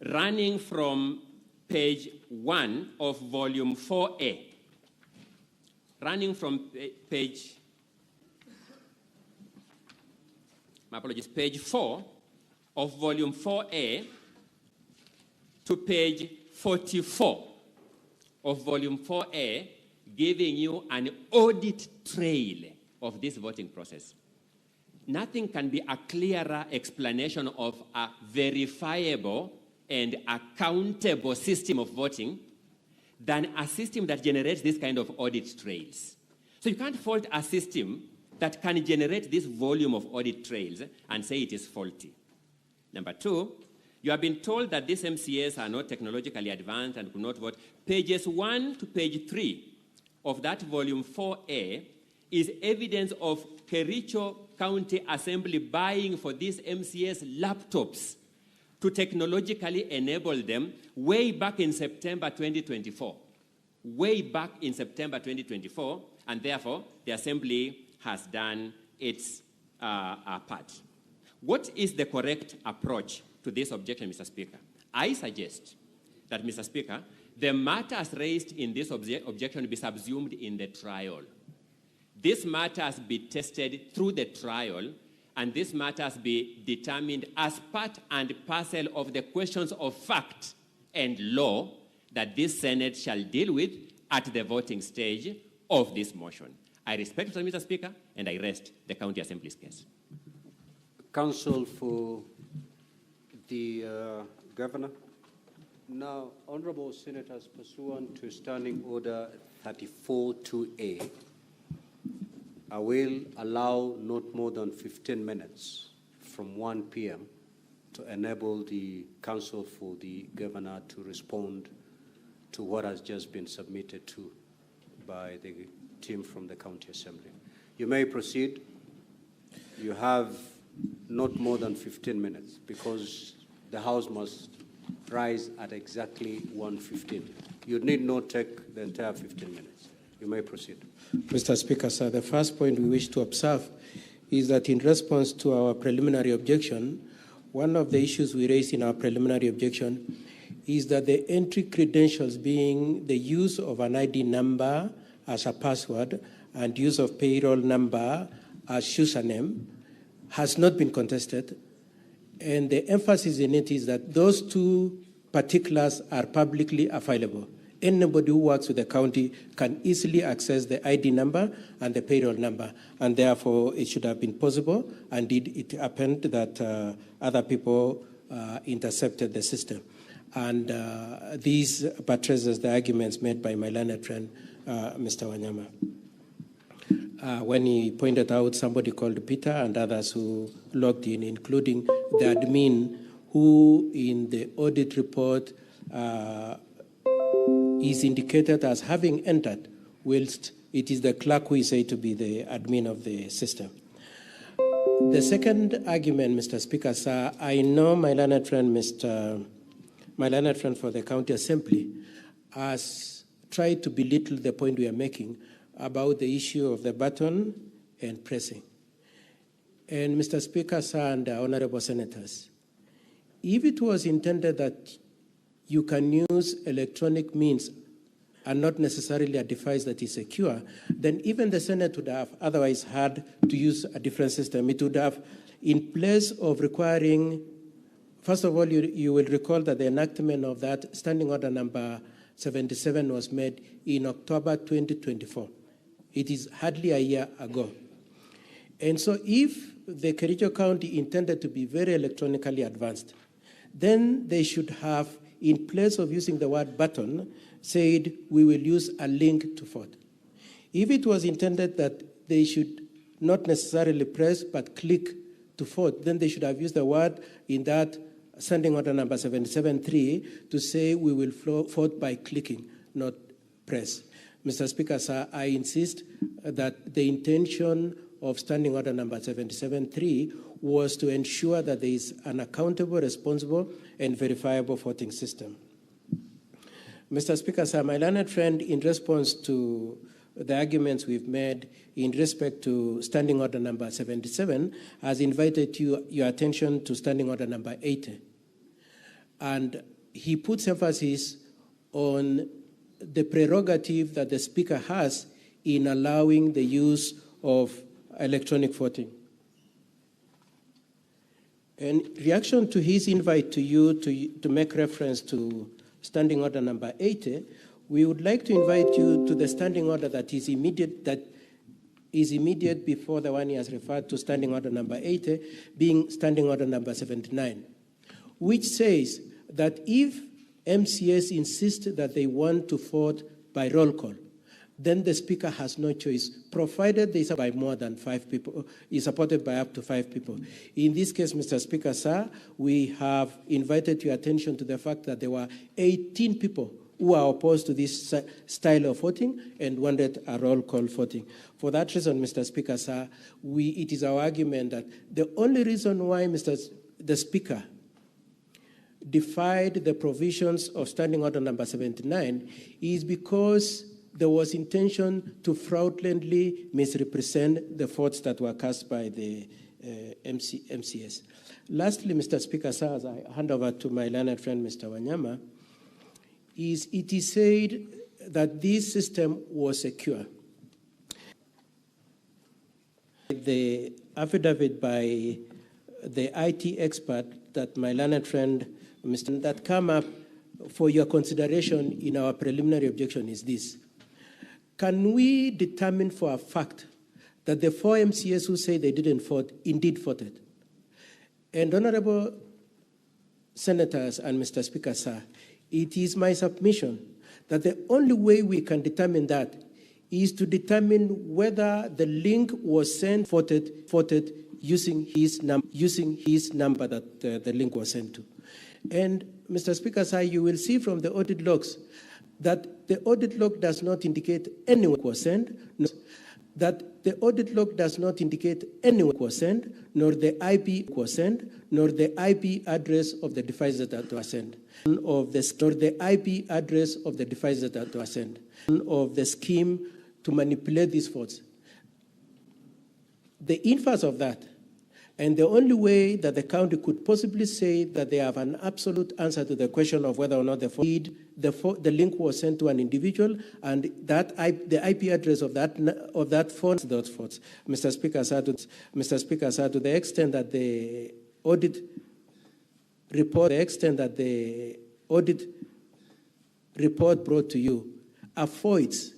running from page 1 of volume 4A, running from page 4 of volume 4A to page 44 of volume 4A, giving you an audit trail of this voting process. Nothing can be a clearer explanation of a verifiable and accountable system of voting than a system that generates this kind of audit trails. So you can't fault a system that can generate this volume of audit trails and say it is faulty. Number two, you have been told that these MCAs are not technologically advanced and could not vote. Pages 1 to page 3 of that volume 4A is evidence of Kericho County Assembly buying for these MCAs laptops to technologically enable them way back in September 2024. Way back in September 2024, and therefore the Assembly has done its part. What is the correct approach to this objection, Mr. Speaker? I suggest that, Mr. Speaker, the matters raised in this objection be subsumed in the trial. These matters be tested through the trial, and these matters be determined as part and parcel of the questions of fact and law that this Senate shall deal with at the voting stage of this motion. I respect Mr. Speaker, and I rest the County Assembly's case.
Counsel for the Governor. Now, Honorable Senators, pursuant to Standing Order 34-2A, I will allow not more than 15 minutes from 1 p.m. to enable the Counsel for the Governor to respond to what has just been submitted to by the team from the County Assembly. You may proceed. You have not more than 15 minutes because the House must rise at exactly 1:15. You need not take the entire 15 minutes. You may proceed.
Mr. Speaker, sir, the first point we wish to observe is that in response to our preliminary objection, one of the issues we raised in our preliminary objection is that the entry credentials, being the use of an ID number as a password and use of payroll number as username, has not been contested. And the emphasis in it is that those two particulars are publicly available. Anybody who works with the county can easily access the ID number and the payroll number, and therefore it should have been possible. Indeed, it happened that other people intercepted the system. And these buttresses the arguments made by my learned friend, Mr. Wanyama, when he pointed out somebody called Peter and others who logged in, including the admin who in the audit report is indicated as having entered, whilst it is the clerk who is said to be the admin of the system. The second argument, Mr. Speaker, sir, I know my learned friend for the County Assembly has tried to belittle the point we are making about the issue of the button and pressing. And Mr. Speaker, sir, and honorable senators, if it was intended that you can use electronic means and not necessarily a device that is secure, then even the Senate would have otherwise had to use a different system. It would have, in place of requiring, first of all, you will recall that the enactment of that Standing Order number 77 was made in October 2024. It is hardly a year ago. And so if the Kericho County intended to be very electronically advanced, then they should have, in place of using the word button, said we will use a link to vote. If it was intended that they should not necessarily press but click to vote, then they should have used the word in that Standing Order number 77.3 to say we will vote by clicking, not press. Mr. Speaker, sir, I insist that the intention of Standing Order number 77.3 was to ensure that there is an accountable, responsible, and verifiable voting system. Mr. Speaker, sir, my learned friend, in response to the arguments we've made in respect to Standing Order number 77, has invited your attention to Standing Order number 80. And he puts emphasis on the prerogative that the Speaker has in allowing the use of electronic voting. In reaction to his invite to you to make reference to Standing Order number 80, we would like to invite you to the Standing Order that is immediate before the one he has referred to, Standing Order number 80, being Standing Order number 79, which says that if MCS insist that they want to vote by roll call, then the Speaker has no choice, provided they are by more than 5 people, is supported by up to 5 people. In this case, Mr. Speaker, sir, we have invited your attention to the fact that there were 18 people who are opposed to this style of voting and wanted a roll call voting. For that reason, Mr. Speaker, sir, it is our argument that the only reason why the Speaker defied the provisions of Standing Order number 79 is because there was intention to fraudulently misrepresent the votes that were cast by the MCS. Lastly, Mr. Speaker, sir, as I hand over to my learned friend, Mr. Wanyama, it is said that this system was secure. The affidavit by the IT expert that my learned friend, that come up for your consideration in our preliminary objection is this. Can we determine for a fact that the 4 MCAs who say they didn't vote indeed voted? And Honorable Senators and Mr. Speaker, sir, it is my submission that the only way we can determine that is to determine whether the link was sent, voted using his number that the link was sent to. And Mr. Speaker, sir, you will see from the audit logs that the audit log does not indicate anyone was sent, that the audit log does not indicate anyone was sent, nor the IP was sent, nor the IP address of the devices that were sent, nor the IP address of the devices that were sent, of the scheme to manipulate these votes. The inference of that, and the only way that the county could possibly say that they have an absolute answer to the question of whether or not the link was sent to an individual, and that the IP address of that phone, those votes. Mr. Speaker, sir, to the extent that the audit report brought to you avoids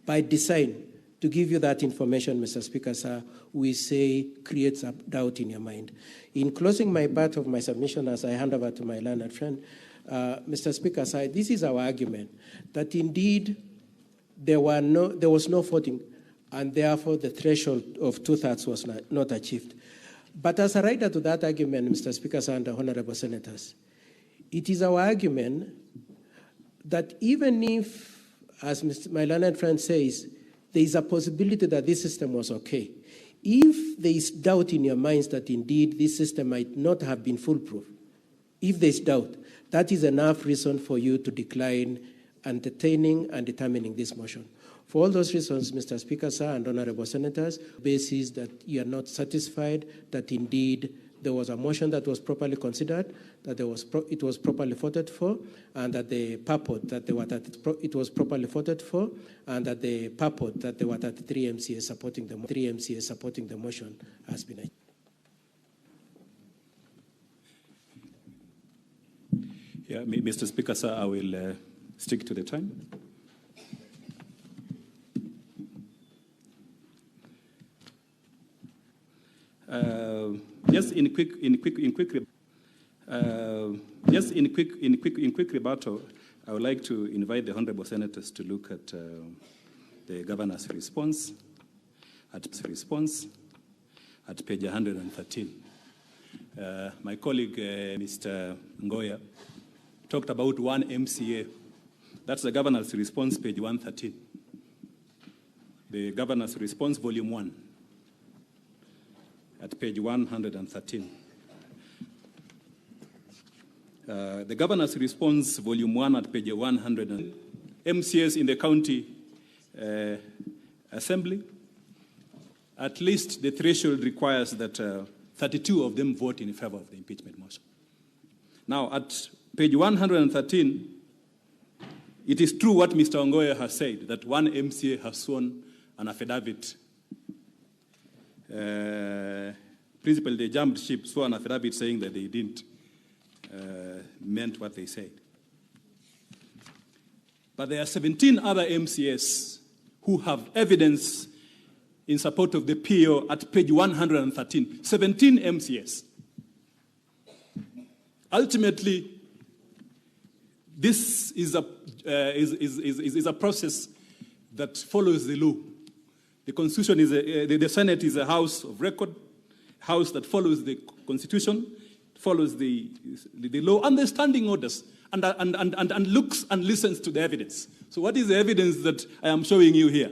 by design to give you that information, Mr. Speaker, sir, we say creates a doubt in your mind. In closing my part of my submission as I hand over to my learned friend, Mr. Speaker, sir, this is our argument, that indeed there was no voting, and therefore the threshold of 2/3 was not achieved. But as a rider to that argument, Mr. Speaker, sir, and the honorable senators, it is our argument that even if, as my learned friend says, there is a possibility that this system was okay, if there is doubt in your minds that indeed this system might not have been foolproof, if there is doubt, that is enough reason for you to decline entertaining and determining this motion. For all those reasons, Mr. Speaker, sir, and honorable senators, basis that you are not satisfied that indeed there was a motion that was properly considered, that it was properly voted for, and that the purport that it was properly voted for, and that the purport that there were 33 MCAs supporting the motion has been achieved.
Yeah, Mr. Speaker, sir, I will stick to the time. Just in quick rebuttal, I would like to invite the honourable senators to look at the governor's response at page 113. My colleague, Mr. Ngoya, talked about 1 MCA. That's the governor's response, page 113. The governor's response, volume 1. At page 113. The governor's response, volume 1 at page 100. MCAs in the county assembly, at least the threshold requires that 32 of them vote in favor of the impeachment motion. Now, at page 113, it is true what Mr. Ongoya has said, that 1 MCA has sworn an affidavit. Principally, they jumped ship, swore an affidavit saying that they didn't meant what they said. But there are 17 other MCAs who have evidence in support of the PO at page 113. 17 MCAs. Ultimately, this is a process that follows the law. The Constitution is the Senate is a house of record, house that follows the Constitution, follows the law and the standing orders, and looks and listens to the evidence. So what is the evidence that I am showing you here?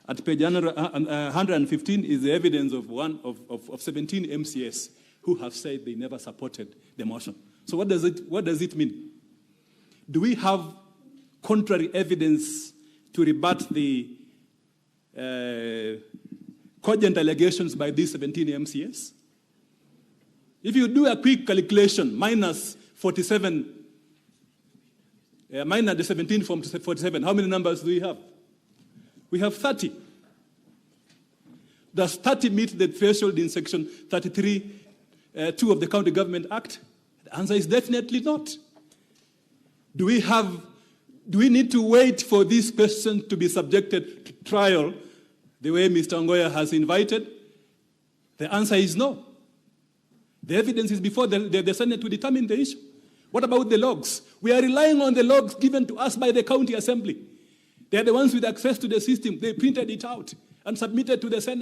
At page 115 is the evidence of 17 MCAs who have said they never supported the motion. So what does it mean? Do we have contrary evidence to rebut the cogent allegations by these 17 MCAs? If you do a quick calculation, minus 47, minus the 17 from 47, how many numbers do we have? We have 30. Does 30 meet the threshold in section 33, 2 of the County Government Act? The answer is definitely not. Do we need to wait for this person to be subjected to trial the way Mr. Ongoya has invited? The answer is no. The evidence is before the Senate to determine the issue. What about the logs? We are relying on the logs given to us by the county assembly. They are the ones with access to the system. They printed it out and submitted to the Senate.